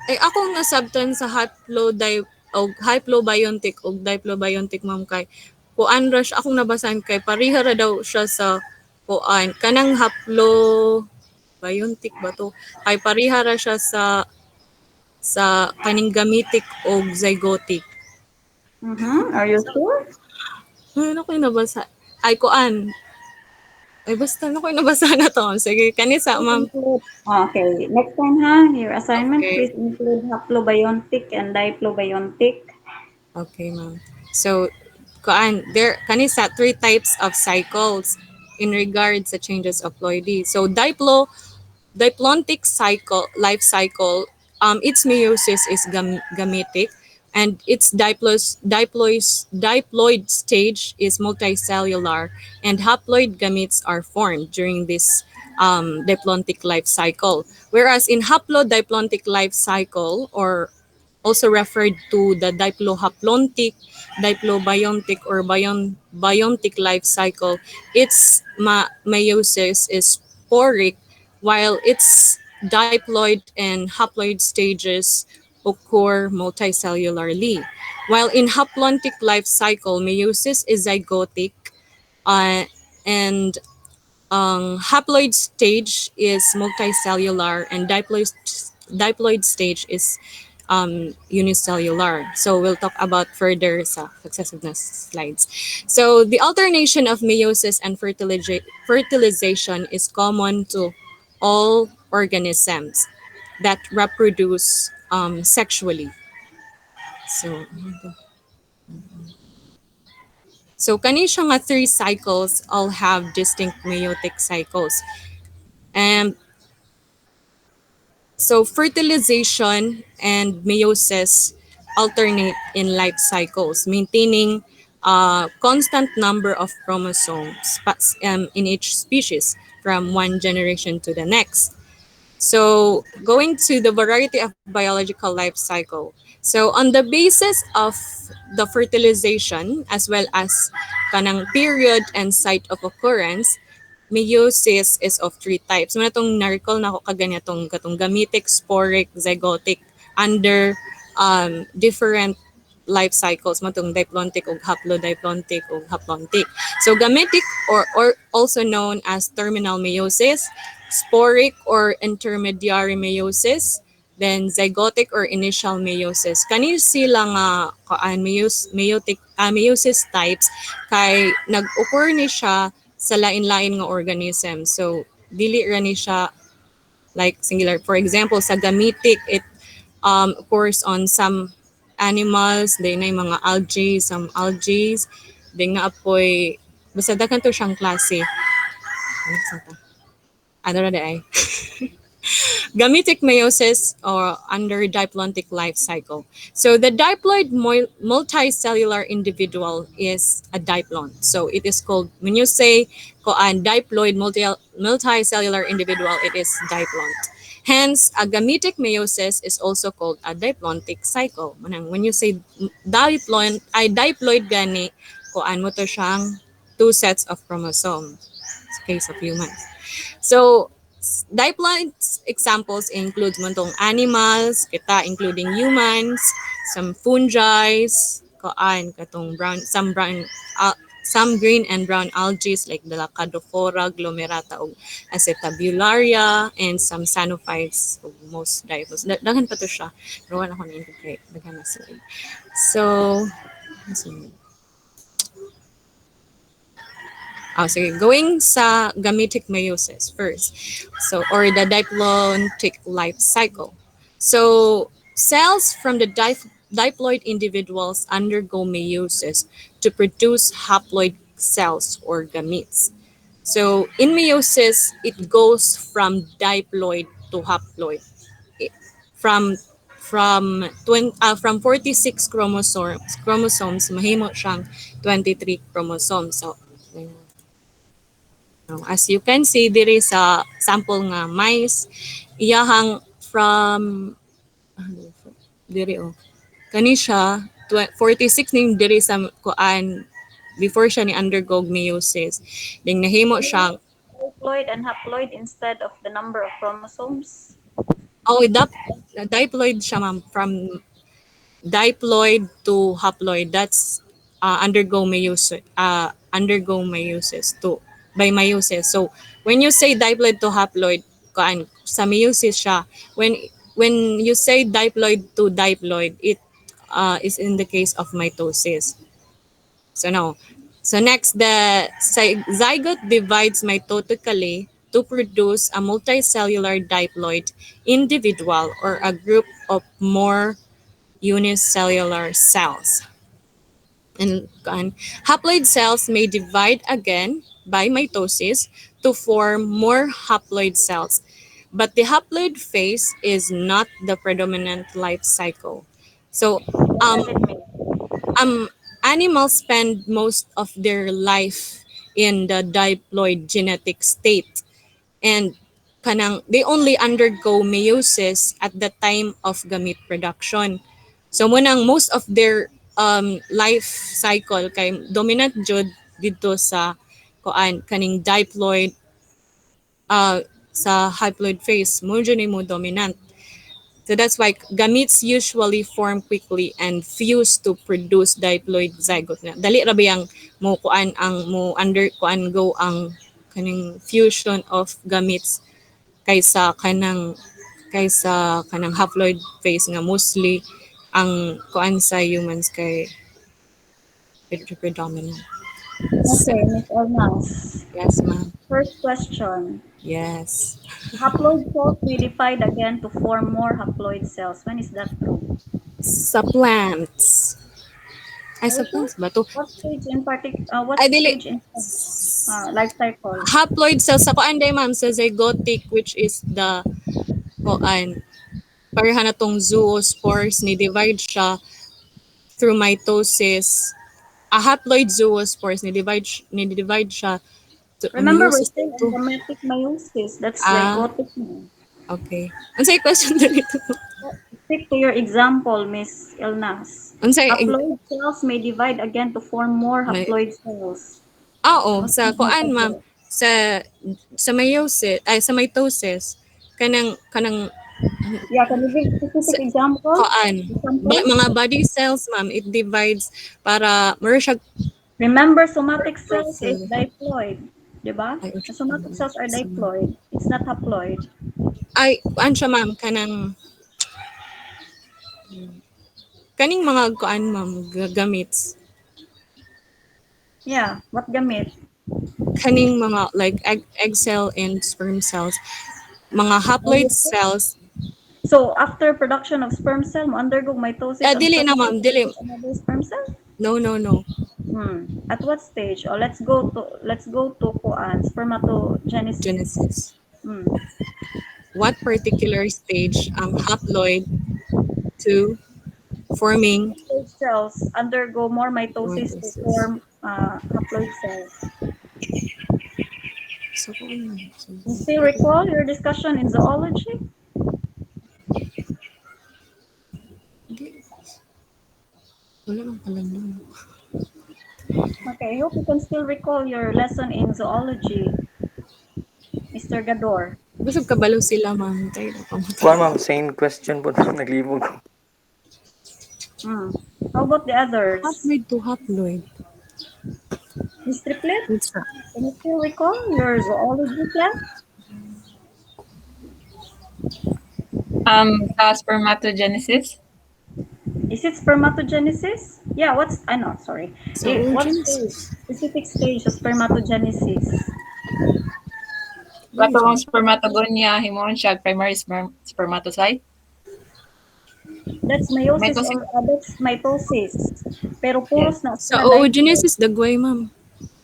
Ay akong nasabtan sa hyplobiontic o diplobiontic ma'am kay kuan ra siya akong nabasahan kay pareha ra daw siya sa kuan kanang haplobiontic ba to kay pareha ra siya sa kaning gamitic o zygotic. Are you sure? Ay, ano ko yung nabasa? Ay, kuan. Ay, basta ano ko yung nabasa na to. Sige, kanisa, Please ma'am. include. Okay, next time ha, your assignment, Okay. please include haplobiontic and diplobiontic. Okay, ma'am. So, kuan, there, kanisa, three types of cycles in regards sa changes of ploidy. So, diplontic cycle, life cycle, its meiosis is gametic, and its diploid stage is multicellular, and haploid gametes are formed during this diplontic life cycle. Whereas in haplodiplontic life cycle, or also referred to the diplohaplontic, diplobiontic, or biontic life cycle, its meiosis is sporic, while its diploid and haploid stages occur multicellularly. While in haplontic life cycle, meiosis is zygotic, uh, and haploid stage is multicellular, and diploid stage is unicellular. So we'll talk about further sa successiveness slides. So the alternation of meiosis and fertilization is common to all organisms that reproduce sexually. So, so kani siya nga three cycles all have distinct meiotic cycles. And so fertilization and meiosis alternate in life cycles, maintaining a constant number of chromosomes in each species from one generation to the next. So going to the variety of biological life cycle. So on the basis of the fertilization as well as kanang period and site of occurrence, meiosis is of three types. Muna itong na-recall na ako kaganitong katong gametic, sporic, zygotic under different life cycles mo itong diplontic o haplodiplontic o haplontic. So gametic or also known as terminal meiosis, sporic or intermediary meiosis, then zygotic or initial meiosis. Kani sila nga meiosis types kay nag-occur ni siya sa lain-lain nga organism. So dili ra ni siya like singular. For example, sa gametic, it occurs on some animals, day na mga algae, some algae, day nga apoy, basta daghan to siyang klase. Ano sa ta? Ano ra ay? Gametic meiosis or under diplontic life cycle. So the diploid multicellular individual is a diplon. So it is called, when you say diploid multicellular individual, it is diplon. Hence, a gametic meiosis is also called a diplontic cycle. When you say diploid gani, kuan mo to siyang two sets of chromosomes. It's the case of humans. So, diploid examples include montong animals, kita including humans, some fungi, katong some green and brown algae like the Lacadophora, glomerata, o acetabularia, and some xanophytes, most diverse. Daghan pa to siya. Rowan ako na-indicate. Daghan na sila. So, sige, going sa gametic meiosis first. So, or the diplontic life cycle. So, cells from the diploid individuals undergo meiosis to produce haploid cells or gametes. So, in meiosis, it goes from diploid to haploid. From 46 chromosomes mahimo siyang 23 chromosomes. So, As you can see, diri sa sample nga mice, iyahang from diri kani siya 46 ning diri sa kuan before siya ni undergo meiosis. Ding nahimo siya Diploid and haploid instead of the number of chromosomes. diploid siya ma'am from diploid to haploid. That's undergo meiosis to by meiosis. So when you say diploid to haploid, kuan sa meiosis siya. When you say diploid to diploid, it is in the case of mitosis. So now, so next, the zygote divides mitotically to produce a multicellular diploid individual or a group of more unicellular cells. And haploid cells may divide again by mitosis to form more haploid cells. But the haploid phase is not the predominant life cycle. So What does it mean? um, animals spend most of their life in the diploid genetic state, and they only undergo meiosis at the time of gamete production. So munang most of their life cycle kay dominant jud dito sa kaning diploid sa haploid phase mo jud ni mo dominant. So that's why gametes usually form quickly and fuse to produce diploid zygote na. Dali ra ba yang mo kuan ang mo under kuan go ang kaning fusion of gametes kaysa kanang haploid phase nga mostly ang kuan sa humans kay predominant. Okay, Ms. Elmas. Yes, ma'am. First question. Yes. Haploid cells may divide again to form more haploid cells. When is that true? Sa plants. Ay, sa plants ba to? What stage in what Ay, dili. stage in life cycle? Haploid cells sa kuan day ma'am sa zygotic, which is the kuan pareha na tong zoospores ni divide siya through mitosis. A haploid zoospores ni divide siya to Remember, we're meiosis still in to. gametic meiosis. That's Ah. zygotic na. Okay. Unsay question dito? Stick to your example, Miss Elnas. Unsay Haploid cells may divide again to form more May- haploid cells. sa kuan ma'am sa meiosis ay sa mitosis kanang Yeah, can you give specific example? kuan mga body cells ma'am, it divides para mura siya Remember, somatic cells is diploid. Diba? Ay, The somatic cells are diploid. It's not haploid. ay kuan siya ma'am kaning mga kuan ma'am gametes Yeah, what gamete? kaning mga like egg cell and sperm cells, mga haploid cells. So, after production of sperm cell, mo undergo mitosis ang Dili na sperm ma'am, cell dili. to another sperm cell? No. At what stage? Oh, let's go to spermatogenesis. Genesis. Hmm. What particular stage ang haploid to forming Haploid cells undergo more mitosis to Mitosis. form haploid cells. so You still recall your discussion in zoology? wala man pala nun. Okay, I hope you can still recall your lesson in zoology, Mr. Gador. Busog kabalo sila ma'am. Tayo na Kuan ma'am, same question po naglibog ko. How about the others? Haploid to haploid. Miss Triplet, What's that? can you still recall your zoology class? Spermatogenesis. Is it spermatogenesis? Yeah, sorry. What Zoogenesis. specific stage of spermatogenesis? Katong spermatogonia, himon siya primary spermatocyte. That's meiosis Mitosis. or that's mitosis. Pero puros na Sa sila diploid. oogenesis dagway ma'am.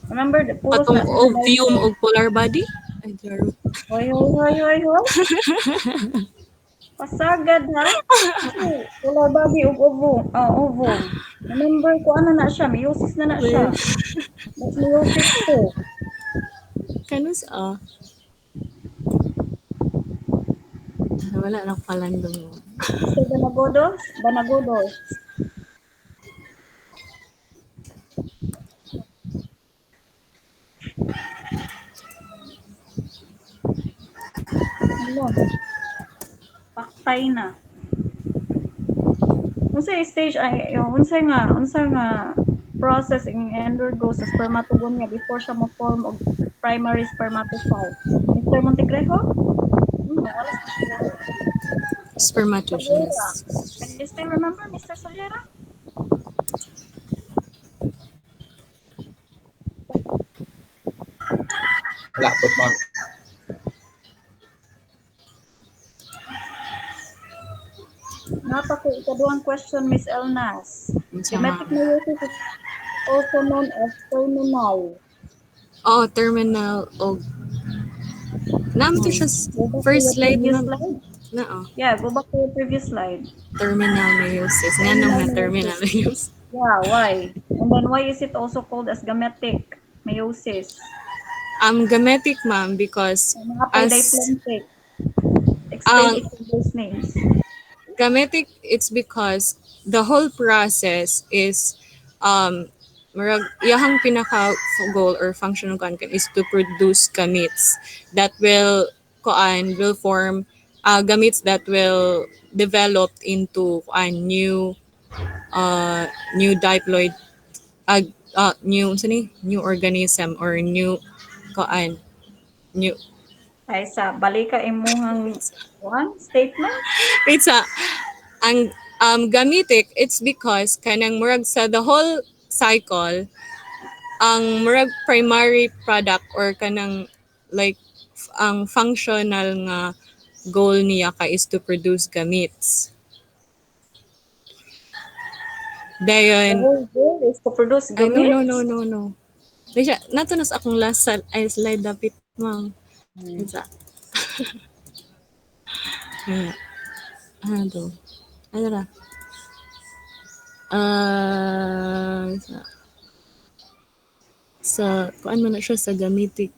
Remember, the puros Patong na sila ovum diploid. og polar body. Ay, Jaro. Hoy. Pasagad ha? Polar body ug ovum. Remember ko na siya, meiosis na siya. That's meiosis 2. Kanus wala na palandong. Mr. Banagodos? Banagodos. Hello. Paktay na. Unsa stage ay yung unsa nga process ang undergo sa spermatogonia before siya mo-form og primary spermatocyte. Mr. Montegrejo? Wala sa siya. Spermatogenesis. Can you still remember, Mr. Solera? Wala po, ma'am. Napa ko ikaduhang question, Miss Elnas. Sama. Genetic meiosis is also known as terminal. Terminal og naman to siya Go back to first your slide previous na. slide. Na Yeah, go back to your previous slide. terminal meiosis. Nga nung na terminal meiosis. Yeah, why? And then why is it also called as gametic meiosis? Gametic, ma'am, because as Diplomatic. Explain each of those names. gametic, it's because the whole process is murag iyahang pinaka goal or function of kankan is to produce gametes that will form gametes that will develop into new diploid new organism or new new Ay sa balika imuhang statement. it's ang gametic, it's because kanang murag sa the whole cycle ang murag primary product or kanang like ang functional nga goal niya is to produce gametes. The Dayon, whole goal is to produce ay gametes. no. Kaya nato nas akong last slide dapit, ma'am. Isa. Ano to? Ano na? Kuan man na siya sa gametic.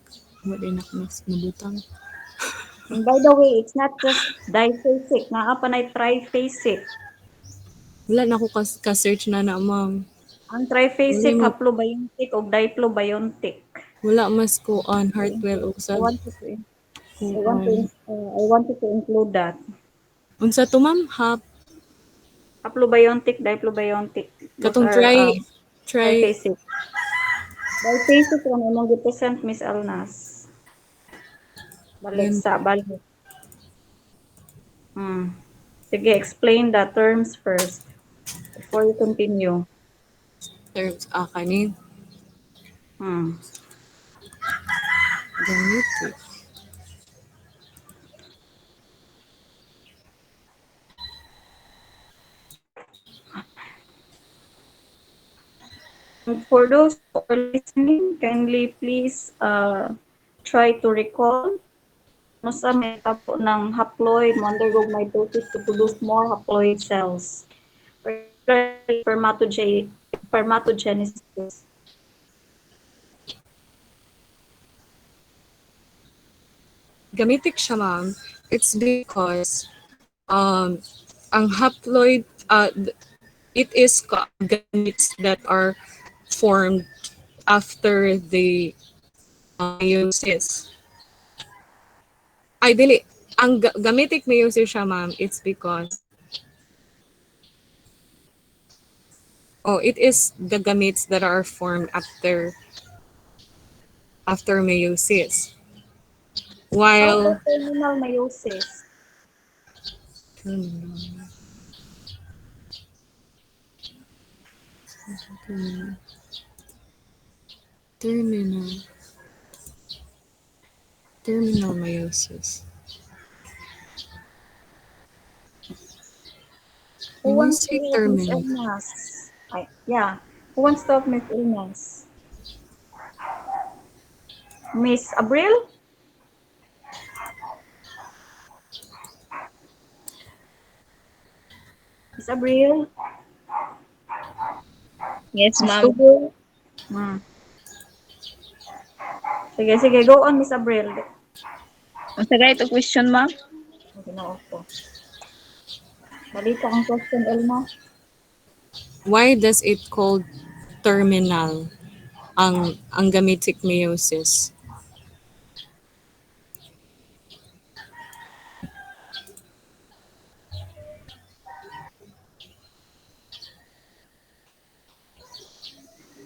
Wala na ako nabutang. And by the way, it's not just diphasic. Naa pa na triphasic. Wala na ako ka-search na ma'am. Ang triphasic, Wala mo- haplobiontic o diplobiontic. Wala mas kuan Hartwell og sa I wanted to include that. unsa to ma'am? Haplobiontic, diplobiontic. Those Katong are, try triphasic. Diphasic ang imong gipresent, Miss Alnas. Balik. Sige, explain the terms first before you continue. terms kanin. Gametic. For those who are listening, kindly please try to recall sa metapo ng haploid, undergo mitosis to produce more haploid cells. Particularly spermatogenesis. Gametic siya ma'am. It's because ang haploid it is gametes that are formed after the meiosis. Ay, dili. Ang gametic meiosis siya, ma'am, it's because it is the gametes that are formed after meiosis. While terminal meiosis. Terminal meiosis. Who When you wants to say help Miss terminal, Elmas? Who wants to help Miss Elmas? Miss Abril? Miss Abril? Yes, Miss ma'am. Tugel? Sige, sige. Go on, Miss Abril. Ang sagay ito question, ma'am. Ginoo ko. Balita ang question, Elma. Why does it called terminal ang gametic meiosis?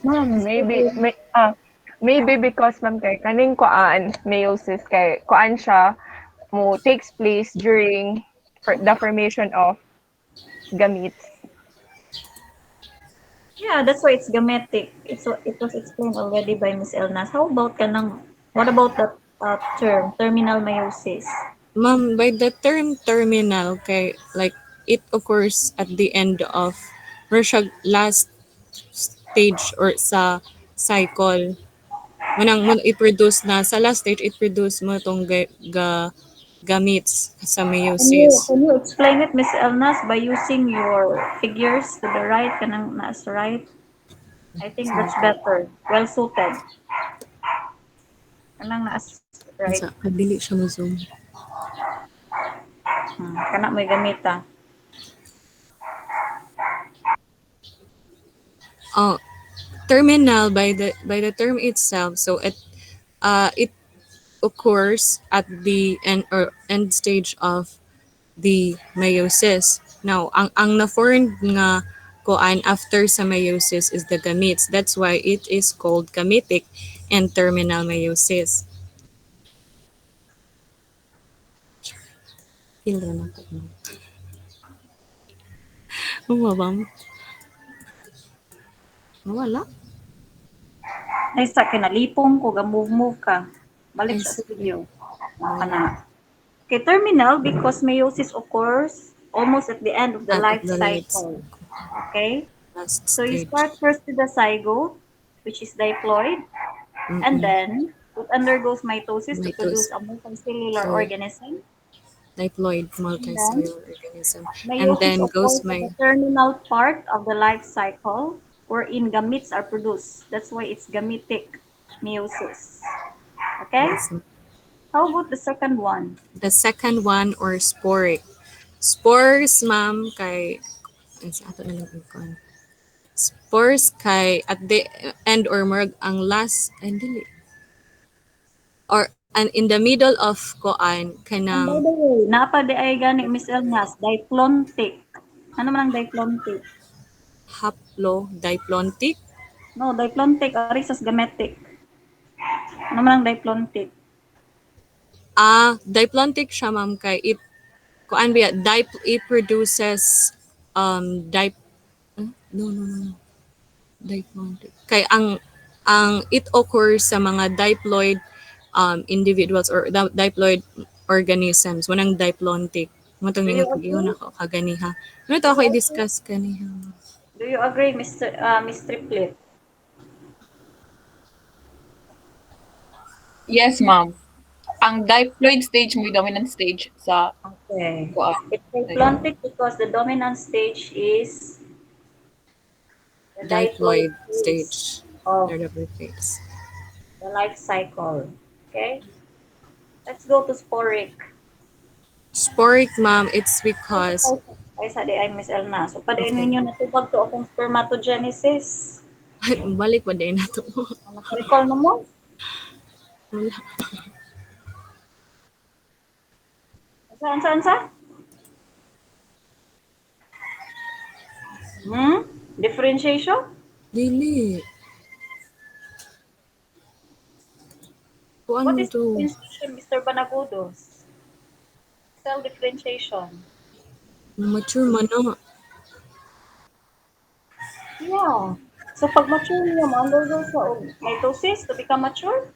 Ma'am, maybe because ma'am kay kaning kuan meiosis kay kuan siya mo takes place during the formation of gametes. Yeah, that's why it's gametic. It was explained already by Miss Elnas. What about that term, terminal meiosis? Ma'am, by the term terminal, kay like it occurs at the end of or siya last stage or sa cycle. Manang i-produce na sa last stage, i-produce mo tong gametes sa meiosis. Can you explain it, Miss Elnas, by using your figures to the right, kanang naas right? I think that's better. Well suited. Kanang naas right. Sa kadili siya mo zoom. Kana may gamita. Oh, terminal by the term itself, so it occurs at the end stage of the meiosis. Now, ang na-formed nga kuan after sa meiosis is the gametes. That's why it is called gametic and terminal meiosis. Feel na ko. Mabam. Wala. Ay sa kinalipong ko move ka. Balik Ay, sa sige. studio. Kana. Okay, terminal because meiosis occurs almost at the end of the life cycle. Okay? Last So you stage. start first with the zygote, which is diploid, and then it undergoes mitosis to produce a multicellular organism. Diploid multicellular organism. And Meiosis then occurs goes at the terminal part of the life cycle wherein gametes are produced. That's why it's gametic meiosis. Okay? How about the second one? The second one or sporic. Spores, ma'am, kay sa ato na lang ikon. Spores kay at the end or merg ang last and dili. Or and in the middle of koan And by kanang the way, napa di ay gani Miss Elnas, diplontic. Ano man ang diplontic? haplodiplontic. No, diplontic ari sas gametic. Ano man ang diplontic? Diplontic siya, ma'am, kay it kuan biya it produces dip no. Diplontic. Kay ang it occurs sa mga diploid individuals or diploid organisms. Wanang diplontic. Mo tong Do you ngingon agree? ako kaganiha. Ano to ako i-discuss kaniha. Do you agree, Miss Triplet? Yes, ma'am. Ang diploid stage mo yung dominant stage sa Okay. kuan. It's diplontic because the dominant stage is the Diploid phase stage. of Diploid phase. the life cycle. Okay? Let's go to sporic. Sporic, ma'am, it's because Ay, sa di ay Miss Elna. So, padayon Okay. ninyo natupag to akong spermatogenesis. balik pa din na to. Recall na mo? Wala. Saan? Differentiation? Dili. Kuan What mo is to? differentiation, Mr. Banagudos? Cell differentiation. Mature man na. Yeah. So, pag mature niya, ma-undergo siya og mitosis to become mature?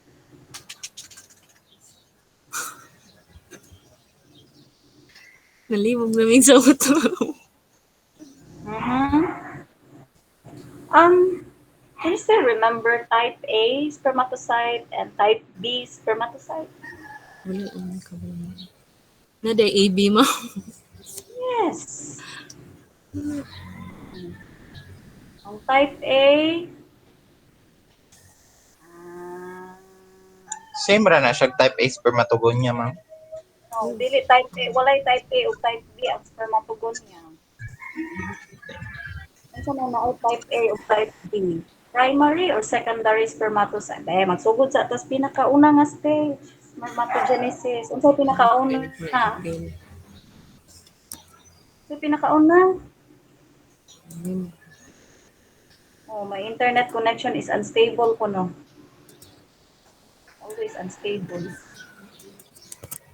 Nalibog na min sa uto. Can you still remember type A spermatocyte and type B spermatocyte? Wala ang kabalo. Na day AB mo. Yes. Ang type A, Same ra na siya type A spermatogonia, ma'am. No, dili type A, walay type A o type B ang spermatogonia. Unsa man na type A o type B? Primary or secondary spermatocyte? Magsugod sa tas pinakauna nga stage, spermatogenesis. Unsa pinakauna? Again. Unsa pinakauna? Again. Oh, my internet connection is unstable ko no. Always unstable.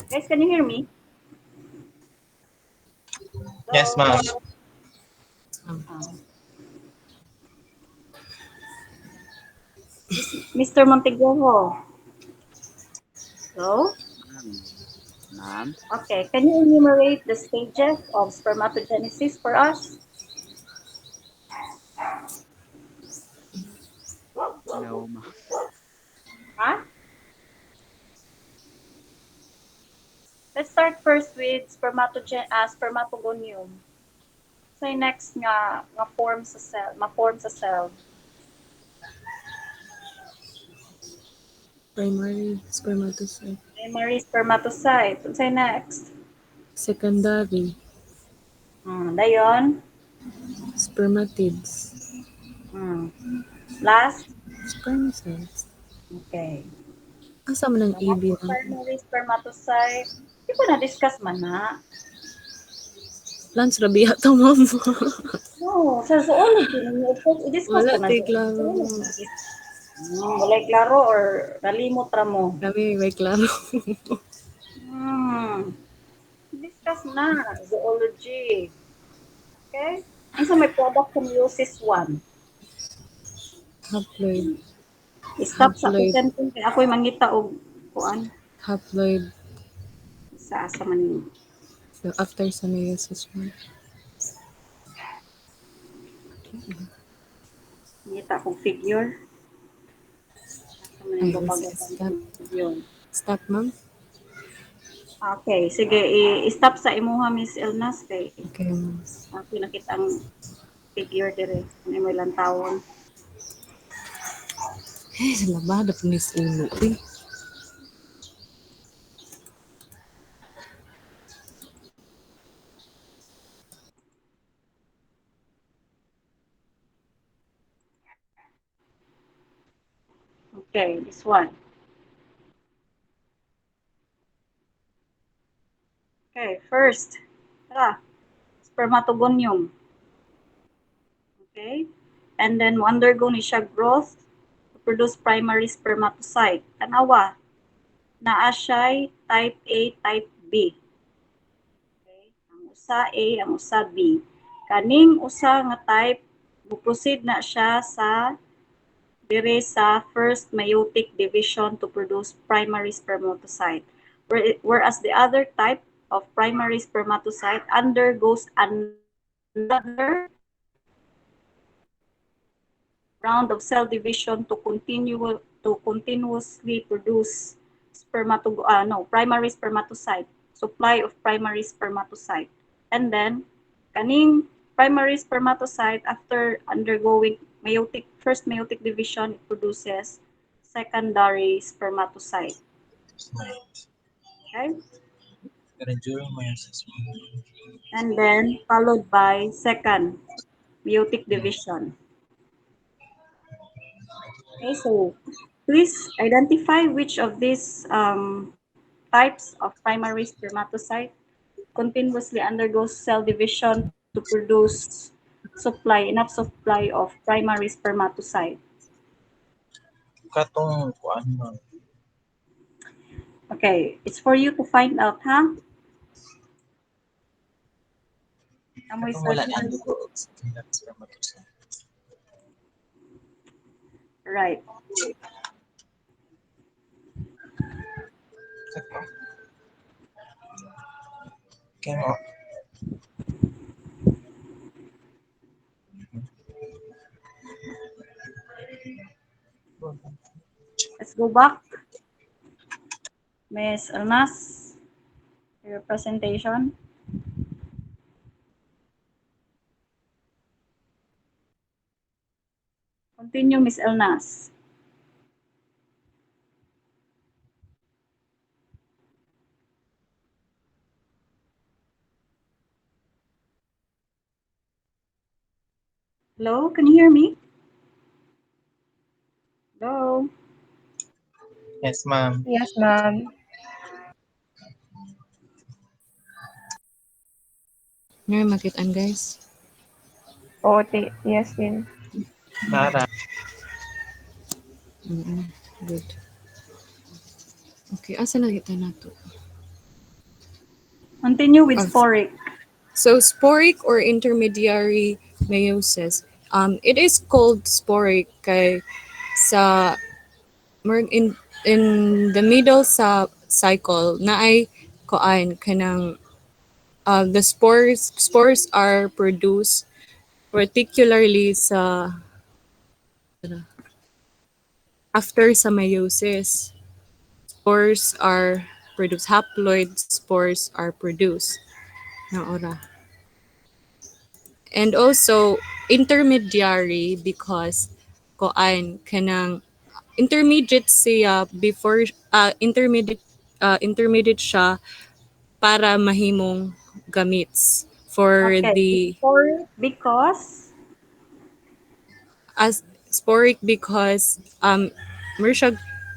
Guys, can you hear me? Yes, ma'am. Ah. Mr. Monteguero. Hello? Ma'am. Okay, can you enumerate the stages of spermatogenesis for us? No, ma'am. Huh? Let's start first with spermatogonium. So next nga form sa cell, ma-form sa cell. Primary spermatocyte. Primary spermatocyte. Unsay next? Secondary Dayon. spermatids. Last. Sperm cells. Okay. Asa man ang EB na? Primary spermatocyte. Di ko na-discuss man na. Lance Rabia to, ma'am. No, sa zoology ninyo. I-discuss Wala, ko na. tay klaro. Walay klaro or nalimot ra mo? Kami, may klaro. Discuss na. Zoology. Okay? Ano sa may product sa meiosis 1? Haploid. Stop sa Haploid. presenting kay ako'y mangita og kuan Haploid. sa asa man ni. So, after sa meiosis 1. Mangita kog figure. Asa man Ay, yung babago stop. yun. Stop, ma'am? Okay, sige, i-stop sa imuha Miss Elnas kay Okay, ma'am. ako nakita ang figure dire. May may lantawon. Eh, sa labada po ni ulo, eh. Okay, this one. Okay, first, tara, spermatogonium. Okay? And then, mo undergo ni siya growth to produce primary spermatocyte. Tanawa, naa siya'y type A, type B. Okay? Ang usa A, ang usa B. Kaning usa nga type, proceed na siya sa dire sa first meiotic division to produce primary spermatocyte. Whereas the other type of primary spermatocyte undergoes another round of cell division to continuously produce primary spermatocyte, supply of primary spermatocyte. And then kaning primary spermatocyte after undergoing first meiotic division, it produces secondary spermatocyte. Okay? And then followed by second meiotic division. Okay, so please identify which of these types of primary spermatocyte continuously undergoes cell division to produce enough supply of primary spermatocyte. Katong kuan, ma'am. Okay, it's for you to find out, ha? Amoy Katong wala search na lang. dugo og secondary spermatocyte. Right. Sakto. Okay mo. Let's go back. Miss Almas, your presentation. Continue, Miss Elnas. Hello, can you hear me? Hello? Yes, ma'am. Yes, ma'am. Ngayon makitaan guys. Oo, yes din. Tara. Good. Okay, asa na kita na to? Continue with Oh, sporic. so sporic or intermediary meiosis. It is called sporic kay sa in the middle sa cycle na ay koan kanang the spores are produced particularly sa after sa meiosis. Spores are produced. Haploid spores are produced. Na ora. And also intermediary because koan kanang intermediate siya before intermediate siya para mahimong gamits for Okay, the sporic because as sporic because mer siya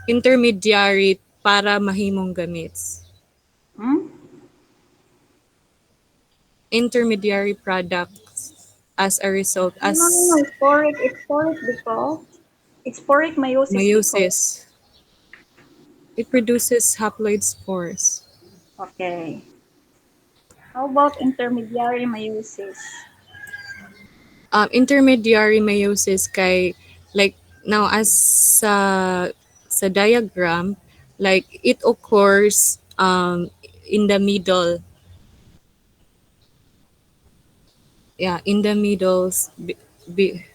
intermediary para mahimong gamits. hmm? Intermediary products as a result No. as Sporic. It's sporic because it's sporic meiosis because. meiosis. It produces haploid spores. Okay. How about intermediary meiosis? Intermediary meiosis kay like now as sa diagram like it occurs in the middle, yeah, in the middles be,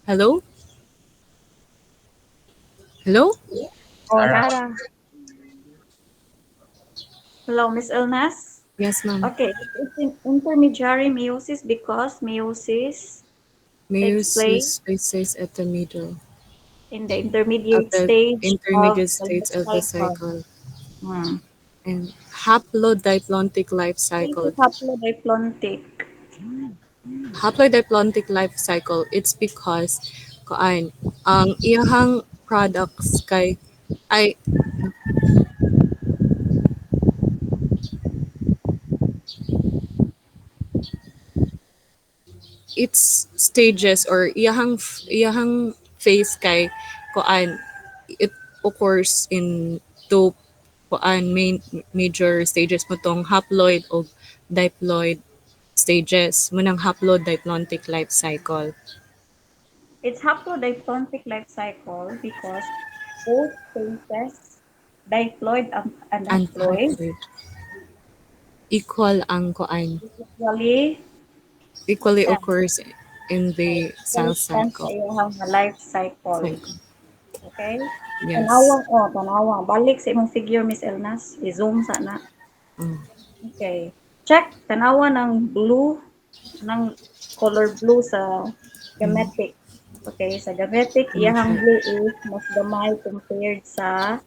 hello, hello, Oh, Tara. Nara. Hello, Miss Elnas? yes ma'am. Okay, it's intermediary meiosis because meiosis takes place Meiosis places at the middle in the of intermediate the stage of intermediate the life states of the cycle. cycle Hmm. and haplodiplontic life What is cycle. haplodiplontic? Haplodiplontic life cycle, it's because kuan ang iyahang products kay ay its stages or iyahang phase kay kuan it occurs in two kuan major stages mo tong haploid o diploid stages mo ng haplodiplontic life cycle. It's haplodiplontic life cycle because both phases, diploid and And haploid, haploid equal ang kuan usually equally spent, occurs in the cell usually spent sa cycle. iyang life cycle. Cycle. Okay? Yes. Tanawang, oh, tanawang. Balik sa imong figure, Miss Elnas. I-zoom sana. Mm. Okay. Check. Tanawa ng blue, ng color blue sa gametic. Okay, sa gametic, iyahang blue is mas gamay compared sa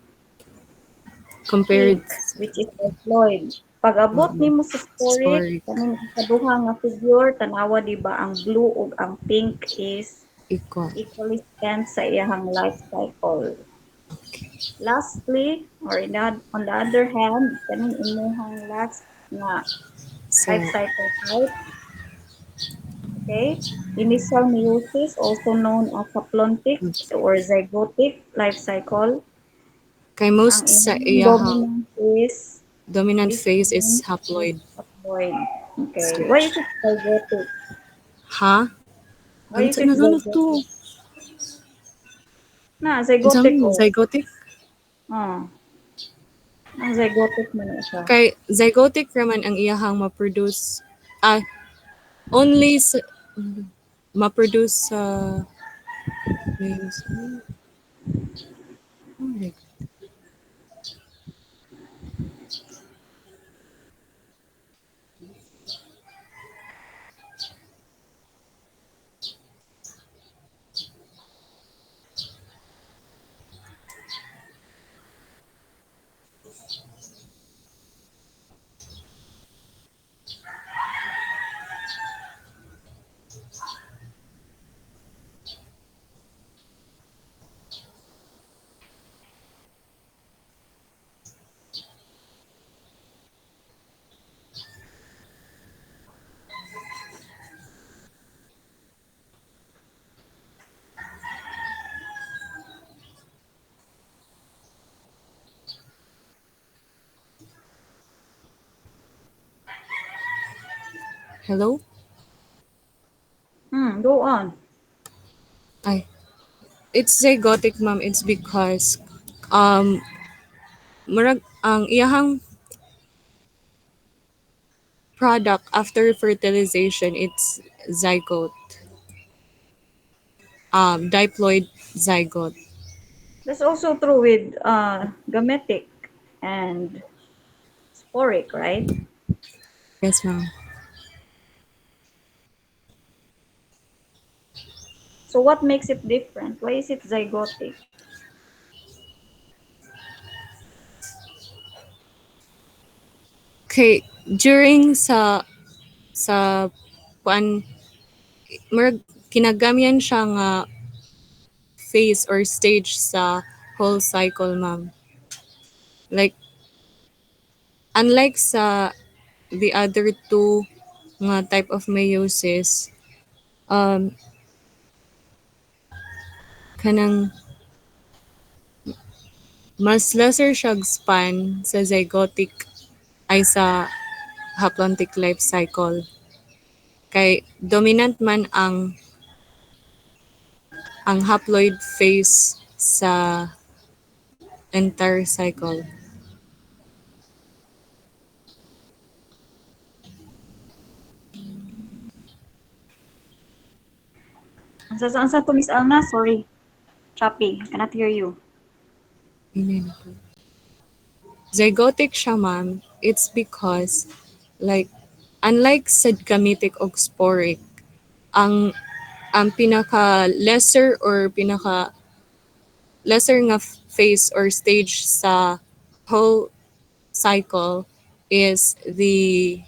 Compared pink, which is diploid. Pag abot nimo sa sporic, sporic kaning ikaduha nga figure, tanawa di ba ang blue ug ang pink is equal equally spent sa iyahang life cycle. Lastly, or on the other hand, kaning imuhang last nga sa life cycle type, okay? Initial meiosis, also known as haplontic or zygotic life cycle. kay Ang most sa inyong iyahang dominant dominant is phase is named as haploid haploid. Okay. Why stage. is it zygotic? Ha? Why is Unsa it na ano to? zygotic? Na, Unsa zygotic man, oh. zygotic? Ah, ang zygotic man na siya. Kay zygotic raman ang iyahang ma-produce only sa ma-produce sa oh my God. Hello? Go on. Ay. It's zygotic, ma'am. It's because murag ang iyahang product after fertilization, it's zygote. Diploid zygote. That's also true with gametic and sporic, right? Yes, ma'am. So what makes it different? Why is it zygotic? Okay, during sa kuan murag kinagamian siya nga phase or stage sa whole cycle, ma'am. Like unlike sa the other two nga type of meiosis, um kanang mas lesser siyang span sa zygotic ay sa haplontic life cycle. Kay dominant man ang haploid phase sa entire cycle. Saan to, Miss Alna? Sorry. Choppy. I cannot hear you. Zygotic siya, ma'am. It's because like unlike sa gametic o sporic, ang pinaka lesser or pinaka lesser nga phase or stage sa whole cycle is the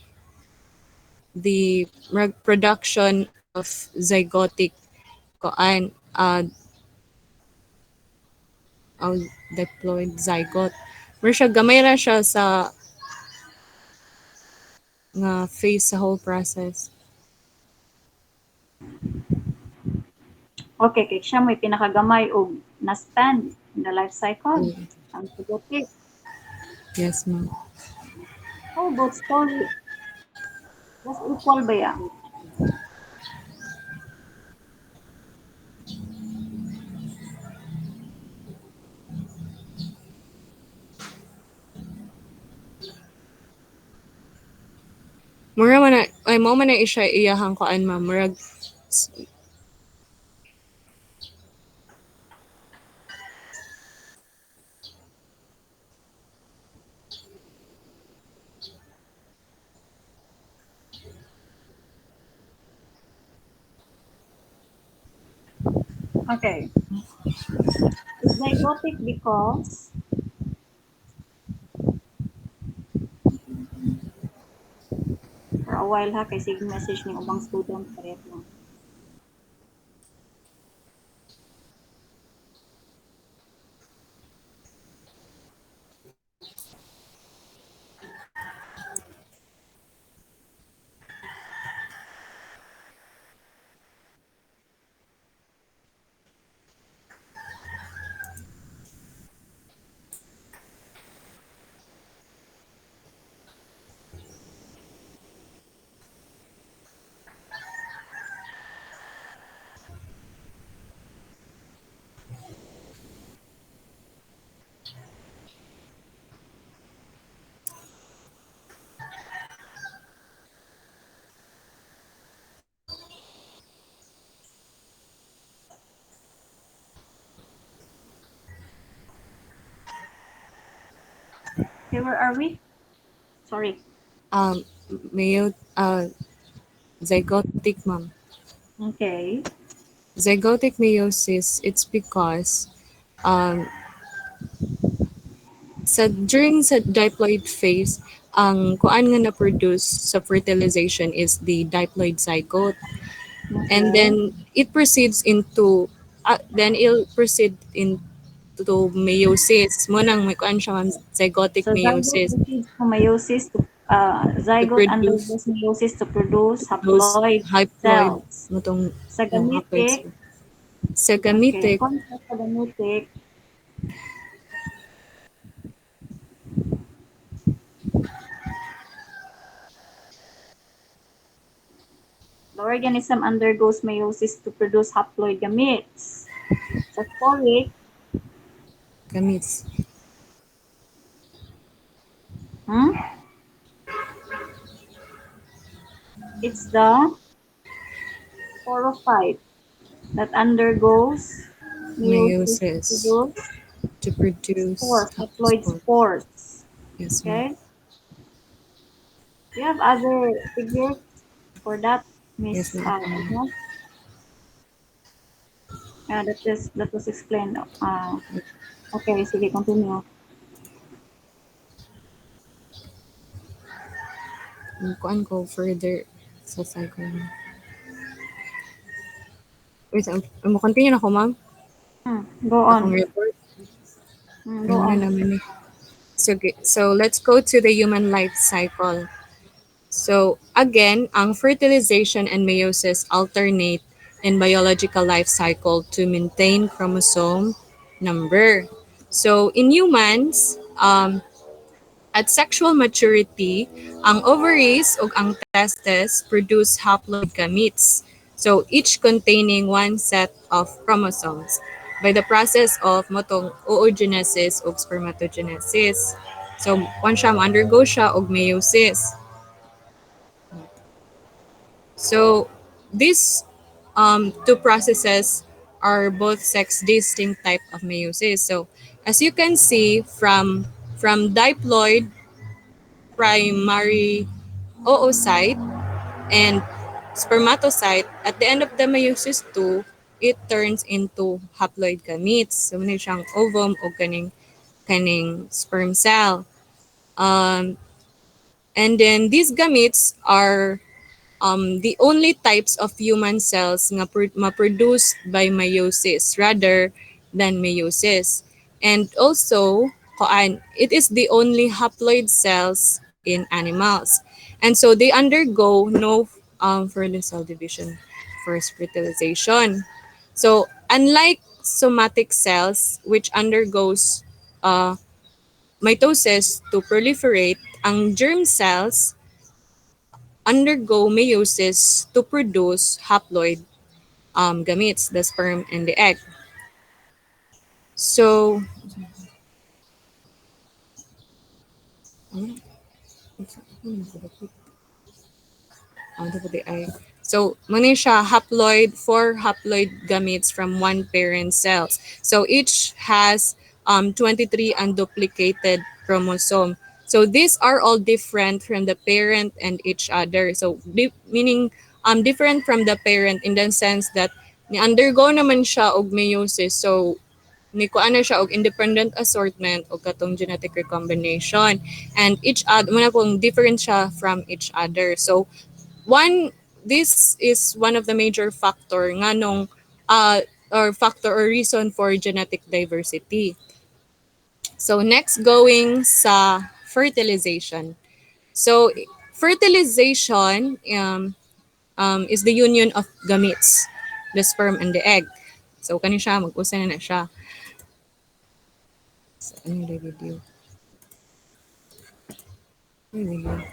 production of zygotic koan ang diploid zygote. Pero siya gamay ra siya sa nga phase sa whole process. Okay, kay siya may pinakagamay og na-span in the life cycle. Ang zygotic. Yes, ma'am. How about sporic? Mas equal ba yan? Mura man na, ay mo man na siya iyahang koan, ma'am. Murag Okay. It's zygotic because for a while ha, kay sig message ni ubang student pareho lang. Okay, where are we? Sorry. mayo zygotic, ma'am. Okay. Zygotic meiosis, it's because during sa diploid phase, ang kuan nga na-produce sa fertilization is the diploid zygote. And then it proceeds into then it'll proceed into meiosis. Mo nang may kuan siya, ma'am, zygotic So zygote meiosis. proceeds from meiosis to zygote produce undergoes meiosis to produce those haploid haploid cells. motong Sa haploid gametic, cells. Sa okay, gamitic, concept sa gametic, The organism undergoes meiosis to produce haploid gametes. Sa folic, Gametes. hmm? It's the sporophyte that undergoes meiosis to Meiosis produce to produce spores, haploid spore. spores. Yes, ma'am. Okay? Do you have other figures for that, Yes, Miss ma'am. Agnes? That was explained. Okay, sige, continue. Kuan ko further sa cycle. Wait, mo continue na ko, ma'am? Go Akong on. report. Go Ano on. naman eh. So let's go to the human life cycle. So again, ang fertilization and meiosis alternate in biological life cycle to maintain chromosome number. So in humans, at sexual maturity, ang ovaries o ang testes produce haploid gametes. So each containing one set of chromosomes by the process of motong oogenesis o spermatogenesis. So once siya undergo siya og meiosis. So these two processes are both sex distinct type of meiosis. So as you can see from diploid primary oocyte and spermatocyte, at the end of the meiosis 2, it turns into haploid gametes. So muna siyang ovum o kaning sperm cell. And then these gametes are the only types of human cells nga ma-produced by meiosis rather than meiosis. And also, it is the only haploid cells in animals. And so they undergo no further cell division for fertilization. So unlike somatic cells which undergoes mitosis to proliferate, ang germ cells undergo meiosis to produce haploid gametes, the sperm and the egg. So, so muna siya haploid, four haploid gametes from one parent cells. So each has 23 unduplicated chromosome. So these are all different from the parent and each other. So meaning different from the parent in the sense that ni undergo naman siya og meiosis. So ni kuan na siya og independent assortment o katong genetic recombination, and each other muna pong different siya from each other. So this is one of the major factor nga nung or factor or reason for genetic diversity. So next, going sa fertilization. So fertilization is the union of gametes, the sperm and the egg. So kani siya, mag-usa na siya. So ano yung video? Ano yung video?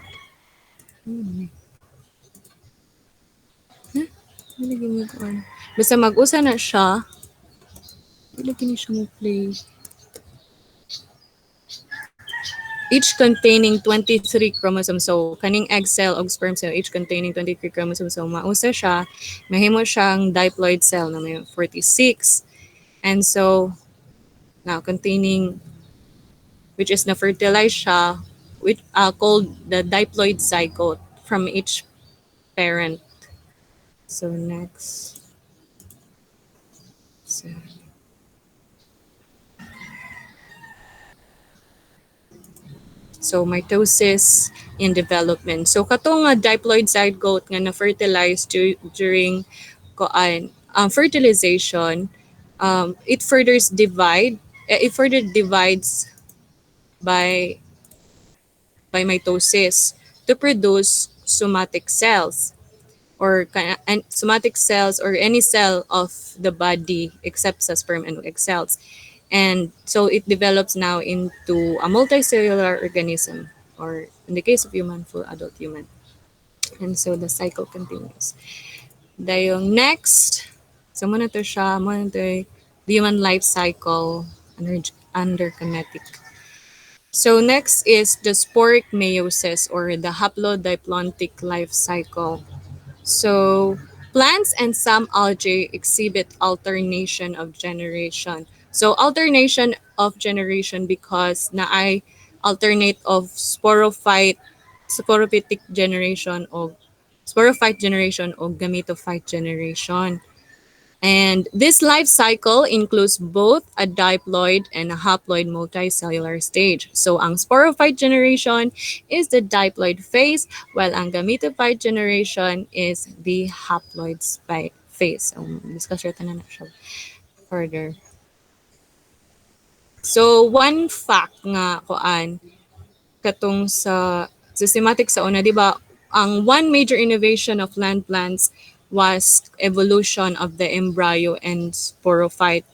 Basta mag-usa na siya. Hindi kini siya mo-play. Each containing 23 chromosomes. So, kaning egg cell o sperm cell, each containing 23 chromosomes. So, mausa siya, mahimo siyang diploid cell na may 46. And so, now containing, which is na-fertilize siya, which called the diploid zygote from each parent. So, next. So mitosis in development. So katong diploid zygote nga na-fertilize during fertilization, it further divides by mitosis to produce somatic cells and somatic cells or any cell of the body except sa sperm and egg cells. And so it develops now into a multicellular organism, or in the case of human, full adult human. And so the cycle continues. Dayong next, so muna to siya, muna to the human life cycle under kinetic. So next is the sporic meiosis or the haplodiplontic life cycle. So plants and some algae exhibit alternation of generation. So alternation of generation because naay alternate of sporophytic generation o sporophyte generation o gametophyte generation. And this life cycle includes both a diploid and a haploid multicellular stage. So ang sporophyte generation is the diploid phase, while ang gametophyte generation is the haploid phase. So, discuss natin na siya further. So, one fact nga kuan katong sa systematic sa una, di ba? Ang one major innovation of land plants was evolution of the embryo and sporophyte.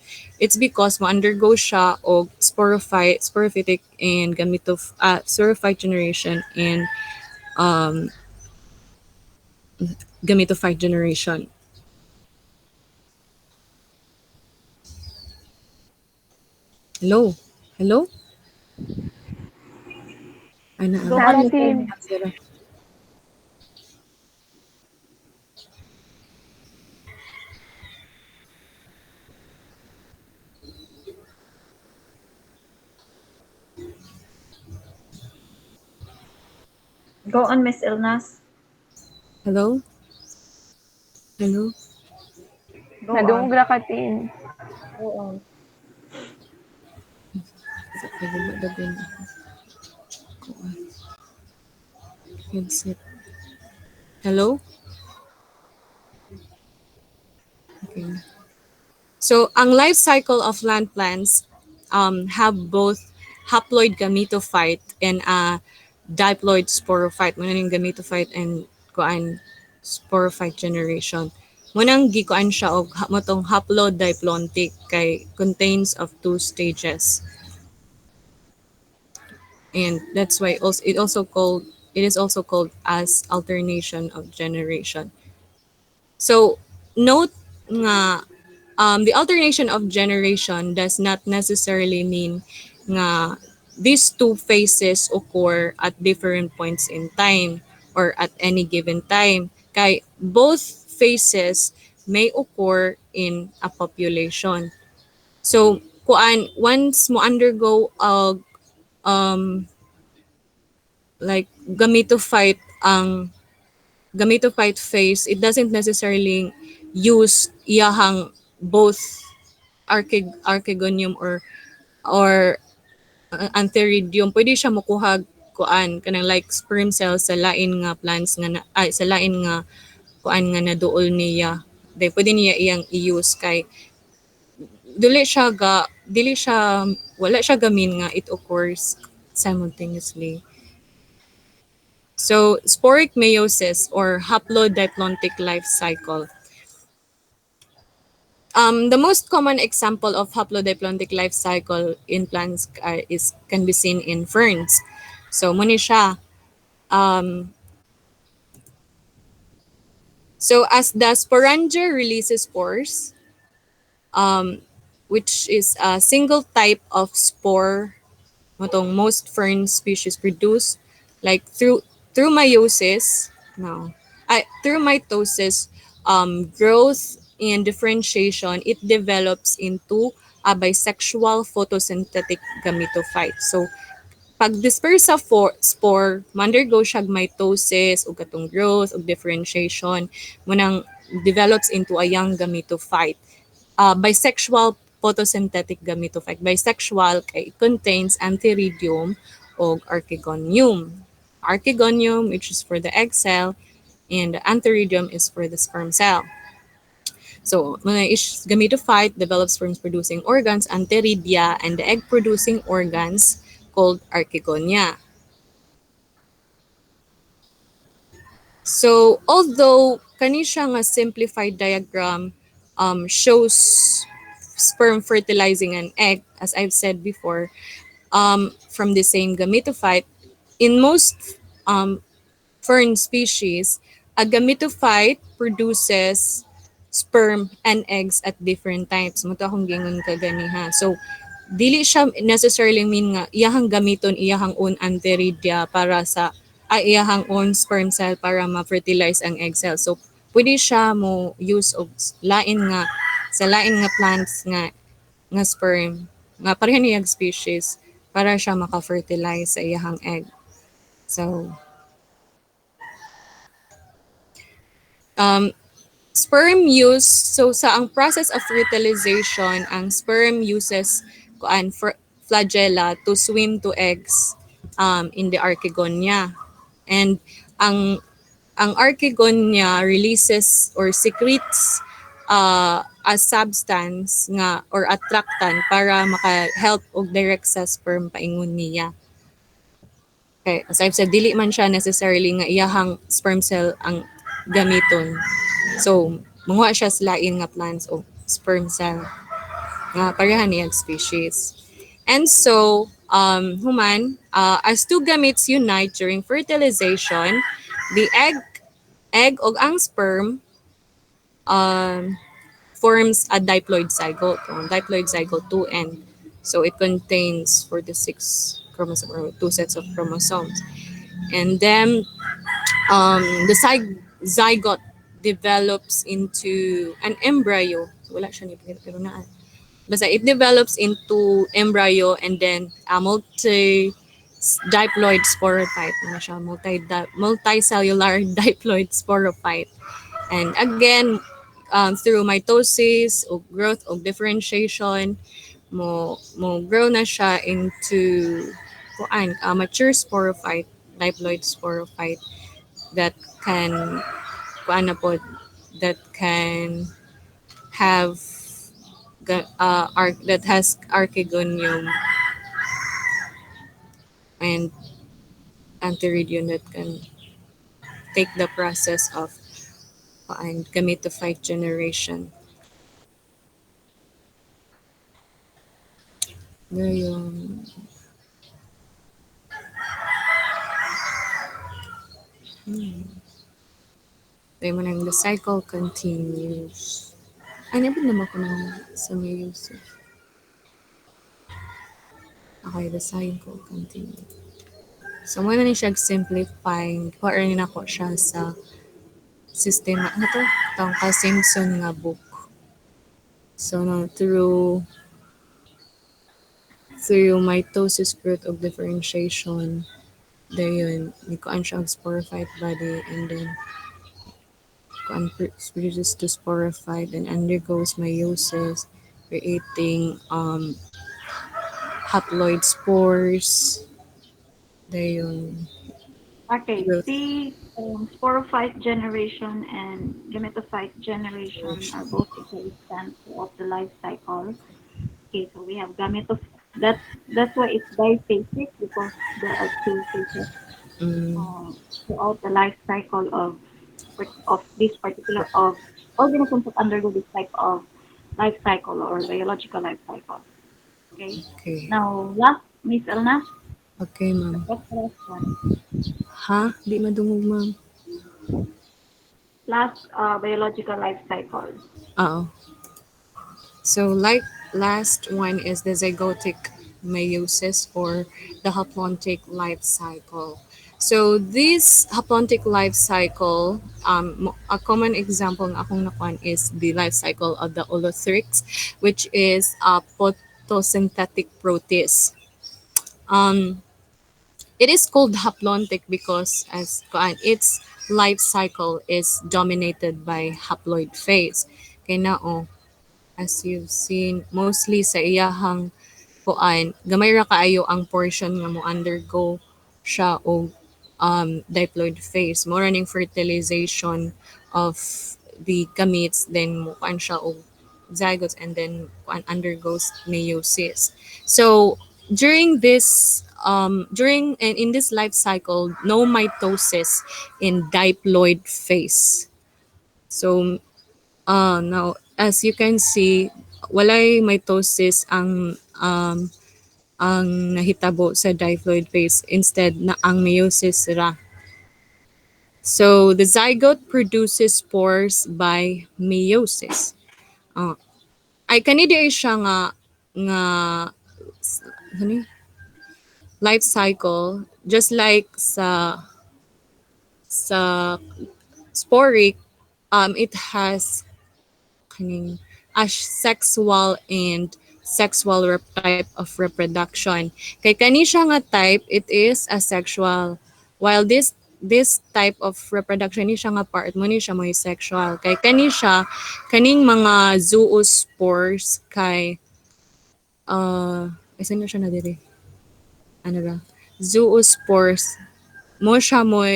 It's because mo-undergo siya og sporophytic and sporophyte generation and um, gametophyte generation. Hello? Hello? Ana, Go Nara on, team. Miss. Go on, Miss Ilnas. Hello? Hello? Go Nadungog on. ra ka team. Go on. Headset. Hello? Okay. So, ang life cycle of land plants have both haploid gametophyte and a diploid sporophyte. Muna yung gametophyte and kuan sporophyte generation. Munang gikuan siya og motong haplodiplontic kay contains of two stages. And that's why it is also called as alternation of generation. So, note nga the alternation of generation does not necessarily mean nga these two phases occur at different points in time or at any given time. Kay both phases may occur in a population. So, kuan once mo undergo like gametophyte phase, it doesn't necessarily use iyahang both archegonium or antheridium. Pwede siya makuha kuan kanang like sperm cells sa lain nga plants nga sa lain nga kuan nga naduol niya. Then pwede niya iyang i-use kay dili siya wala siya gamin nga it occurs simultaneously. So, sporic meiosis or haplodiplontic life cycle. The most common example of haplodiplontic life cycle in plants can be seen in ferns. So, muna siya. So, as the sporanger releases spores, which is a single type of spore matong most fern species produce, like through meiosis, no, through mitosis, growth and differentiation, it develops into a bisexual photosynthetic gametophyte. So, pag disperse sa spore, undergo siya mitosis o katong growth o differentiation, munang develops into a young gametophyte. Bisexual photosynthetic gametophyte. Bisexual kay it contains antheridium o archegonium. Archegonium, which is for the egg cell, and antheridium is for the sperm cell. So, mga gametophyte develops sperms producing organs, antheridia, and the egg producing organs called archegonia. So, although kani siya nga simplified diagram shows sperm fertilizing an egg, as I've said before, from the same gametophyte, in most fern species, a gametophyte produces sperm and eggs at different times. Mo to akong gingon kaganiha. So dili siya necessarily mean nga iyahang gamiton iyahang own antheridia para sa iyahang own sperm cell para ma-fertilize ang egg cell. So pwede siya mo use og lain nga sa lain nga plants nga sperm nga pareha niyang species para siya maka-fertilize sa iyahang egg. So sperm use, so sa ang process of fertilization, ang sperm uses flagella to swim to eggs in the archegonia. And ang archegonia releases or secretes a substance nga or attractant para maka-help og direct sa sperm paingon niya. Okay, as I've said, dili man siya necessarily nga iyahang sperm cell ang gamiton. So, manguha siya sa lain nga plants o sperm cell nga pareha niyang species. And so, human, as two gametes unite during fertilization, the egg o ang sperm forms a diploid zygote, diploid zygote 2N. So, it contains 46 chromosomes or 2 sets of chromosomes. And then, the zygote develops into an embryo. Wala siya ni pero na. Basta it develops into embryo and then a multi-diploid sporophyte. Ano siya? Multicellular diploid sporophyte. And again, through mitosis o growth o differentiation, mo grow na siya into a mature sporophyte, diploid sporophyte that can that can have that has archegonium and antheridium that can take the process of gametophyte generation. Ngayon, the cycle continues. Ano ba naman ko sa meiosis? Okay, the cycle continues. So, muna ni siya simplifying. Kuha na ko siya sa sistema. Ano to? Itong ka-Simpson nga book. So, through mitosis, growth of differentiation, there yun, nikuan siya ang sporophyte body, and then produces to sporophyte and undergoes meiosis, creating haploid spores. There yun. Okay, Growth. the sporophyte generation and gametophyte generation are both equal stands of the life cycle. Okay, so we have gametophyte. That's why it's biphasic, because there are two phases throughout the life cycle of this particular of organisms that undergo this type of life cycle or biological life cycle. Okay. Okay. Now, last, Miss Elna. Okay, ma'am. What's the last one? Ha? Di madungog, ma'am. Last biological life cycle. Oo. So, last one is the zygotic meiosis or the haplontic life cycle. So, this haplontic life cycle, a common example ng akong nakuan is the life cycle of the Olothrix, which is a photosynthetic protist. It is called haplontic because its life cycle is dominated by haploid phase. Kaya as you've seen, mostly sa iyahang gamay ra kaayo ang portion nga mo undergo siya o diploid phase. Mo running fertilization of the gametes, then mo siya o zygotes, and then undergoes meiosis. So during this in this life cycle, no mitosis in diploid phase. So now, as you can see, walay mitosis ang nahitabo sa diploid phase, instead na ang meiosis ra. So the zygote produces spores by meiosis. Ay kani diri siya nga ano yun? Life cycle just like sa sporic, it has kaning asexual and sexual type of reproduction. Kay kani siya nga type, it is asexual. While this type of reproduction ni siya nga part mo ni siya mo sexual. Kay kani siya kaning mga zoospores kay isa na siya na diri. Ano ra? Zoospores mo siya mo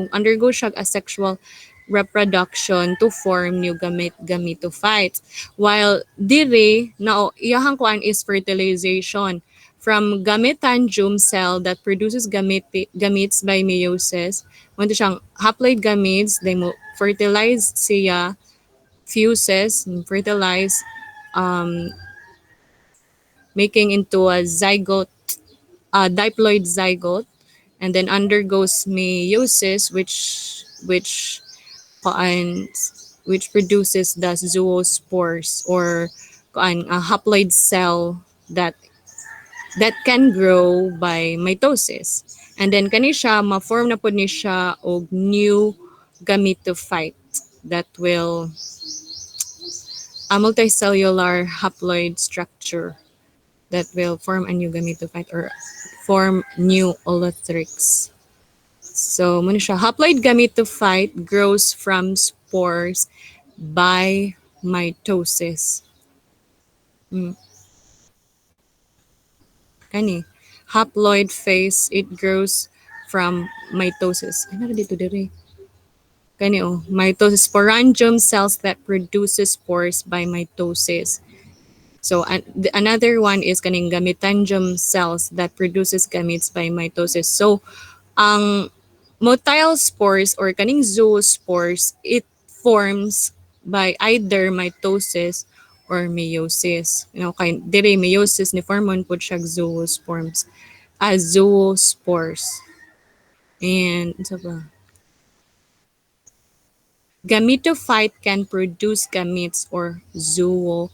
undergo siya asexual reproduction to form new gametophytes. While dire na iyahang kuan is fertilization from gametangium cell that produces gametes by meiosis. Mo siyang haploid gametes, they mo fertilize siya, fuses, fertilize, um, making into a zygote, diploid zygote, and then undergoes meiosis, which produces the zoospores or a haploid cell that can grow by mitosis. And then kani siya ma-form na pud ni siya og new gametophyte that will a multicellular haploid structure that will form a new gametophyte or form new olothrix. So, muna siya, haploid gametophyte grows from spores by mitosis. Kani, haploid phase, it grows from mitosis. Ano na dito diri? Kani mitosis, sporangium cells that produces spores by mitosis. So another one is kaning gametangium cells that produces gametes by mitosis. So ang motile spores or kaning zoospores, it forms by either mitosis or meiosis. Kay dire meiosis ni formon pud siya zoospores. Zoospores. And so ba? Gametophyte can produce gametes or zoospores.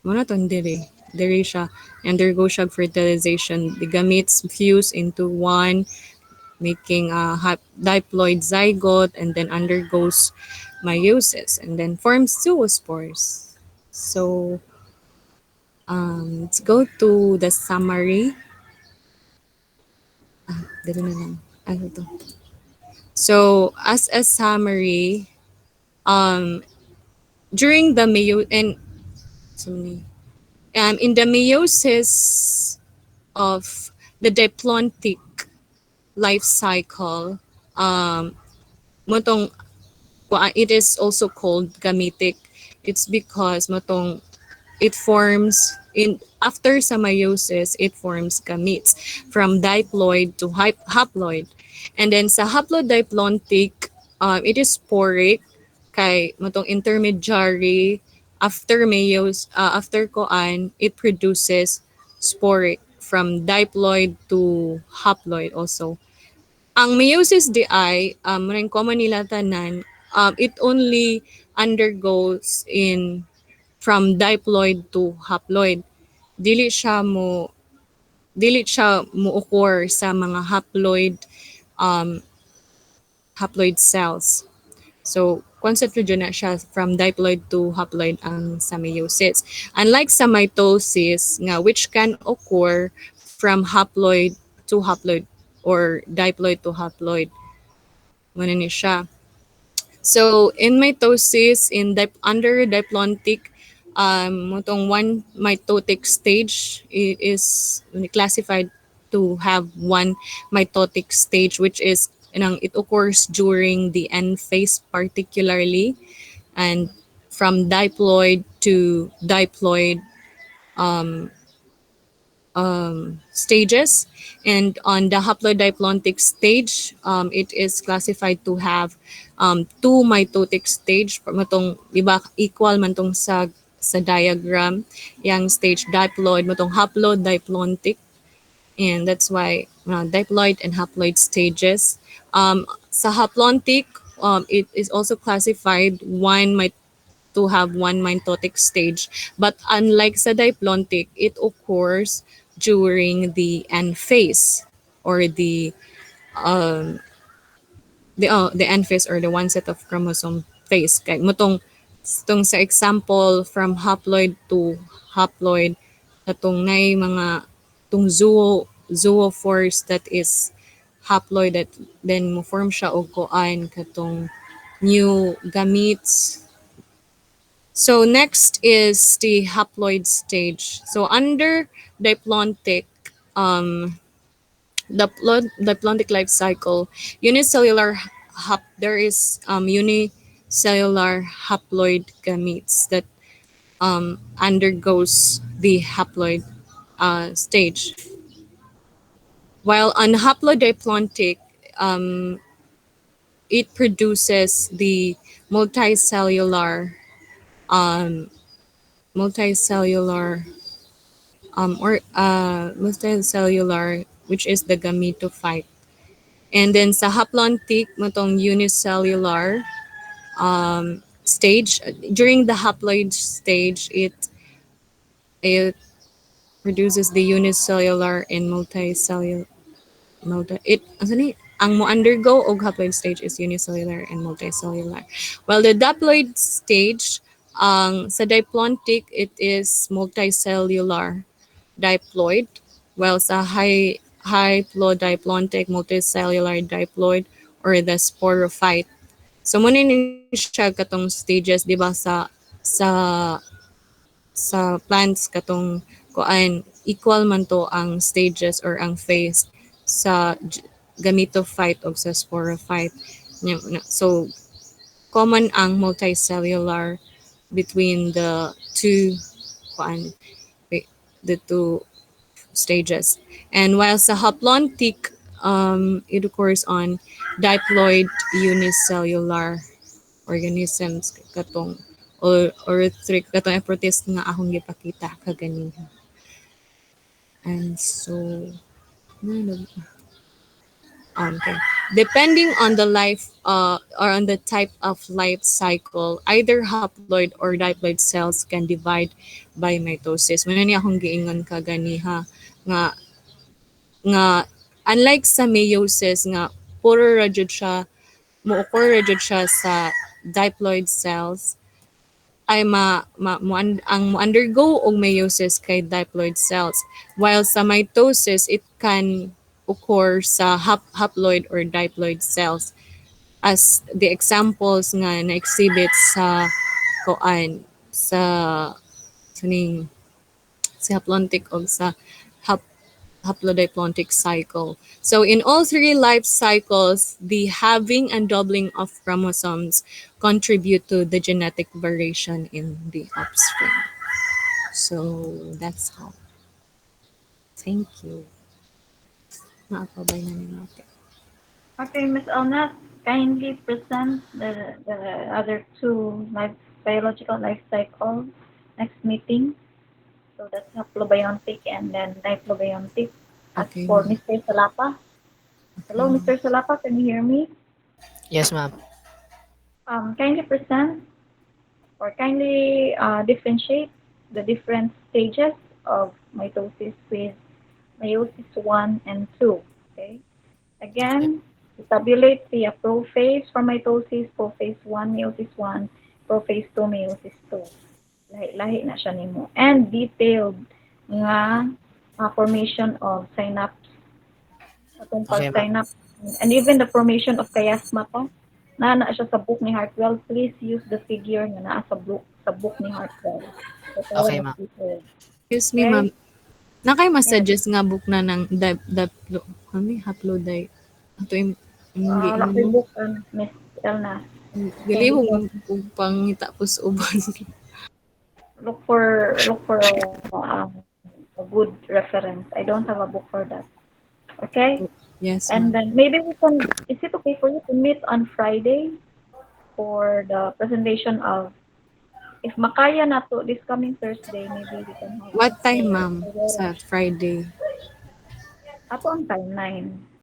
Muna ton dire. Dire siya. Undergo siya fertilization. The gametes fuse into one, making a diploid zygote, and then undergoes meiosis and then forms zoospores. So let's go to the summary. Dito na lang. Ano to? So as a summary, during the in the meiosis of the diplontic life cycle, motong it is also called gametic. It's because motong it forms after sa meiosis, it forms gametes from diploid to haploid. And then sa haplodiplontic, it is sporic kay motong intermediary after after koan, it produces sporic from diploid to haploid also. Ang meiosis di ay maring common nila tanan, it only undergoes from diploid to haploid. Dili siya mo occur sa mga haploid cells. So concept na siya from diploid to haploid ang sa meiosis. Unlike sa mitosis nga which can occur from haploid to haploid or diploid to haploid. Muna ni siya. So in mitosis, under diplontic, motong one mitotic stage is classified to have one mitotic stage, which is it occurs during the end phase particularly, and from diploid to diploid stages. And on the haplodiplontic stage, it is classified to have two mitotic stage. Matong diba equal man tong sa diagram, yang stage diploid, matong haplodiplontic, and that's why diploid and haploid stages. Sa haplontic, it is also classified one might to have one mitotic stage, but unlike sa diplontic, it occurs during the end phase or um, the end phase or the one set of chromosome phase. Kay mutong tong sa example from haploid to haploid katong nay mga tong zoophores that is haploid that then mo form siya og kuan katong new gametes. So next is the haploid stage. So under diplontic, diplontic life cycle, unicellular there is unicellular haploid gametes that undergoes the haploid stage. While on haplodiplontic, it produces the multicellular um, multicellular or multicellular, which is the gametophyte. And then sa haplontic, matong unicellular stage. During the haploid stage, it produces the unicellular and multicellular. Ang mo undergo og haploid stage is unicellular and multicellular. While the diploid stage, sa diplontic, it is multicellular diploid, while sa diplontic, multicellular diploid or the sporophyte. So muna ni siya katong stages, di ba, sa plants katong kuan equal man to ang stages or ang phase sa gametophyte o sa sporophyte. So common ang multicellular between the two kuan the two stages. And while sa haplontic, it occurs on diploid unicellular organisms katong or katong protist nga akong gipakita kaganiha. And so okay. Depending on the life or on the type of life cycle, either haploid or diploid cells can divide by mitosis. Muna ni akong giingon kaganiha nga unlike sa meiosis nga puro ra jud siya mo-occur ra jud siya sa diploid cells ay ang mo-undergo og meiosis kay diploid cells, while sa mitosis it can occur sa haploid or diploid cells as the examples nga na-exhibit sa kuan sa tuning sa haplontic o sa haplodiplontic cycle. So in all three life cycles, the halving and doubling of chromosomes contribute to the genetic variation in the offspring. So that's all. Thank you. Naapabay na ni Mate. Okay, Ms. Alnat, kindly present the other two biological life cycle next meeting. So that's haplobiontic and then diplobiontic. As Okay. for Mr. Salapa. Hello, Mr. Salapa, can you hear me? Yes, ma'am. Kindly present or kindly differentiate the different stages of mitosis with meiosis 1 and 2. Okay. Again, tabulate the prophase for mitosis, prophase 1, meiosis 1, prophase 2, meiosis 2. Lahi na siya nimo. And detailed nga formation of synapse. Atong Okay, pag-synapse. And even the formation of chiasma pa. Na siya sa book ni Hartwell. Please use the figure na naa sa book ni Hartwell. Okay, ma'am. Excuse me, Okay. ma'am. Nakay masuggest nga book na ng haplodite. Ato yung Wala ko yung book, Miss Elna. gali kung pangita po sa uban. Look for a good reference. I don't have a book for that. Okay? Yes, And ma'am. then maybe is it okay for you to meet on Friday for the presentation of, if makaya na to this coming Thursday, maybe we can have. What time, ma'am, sa Friday? Ato ang timeline.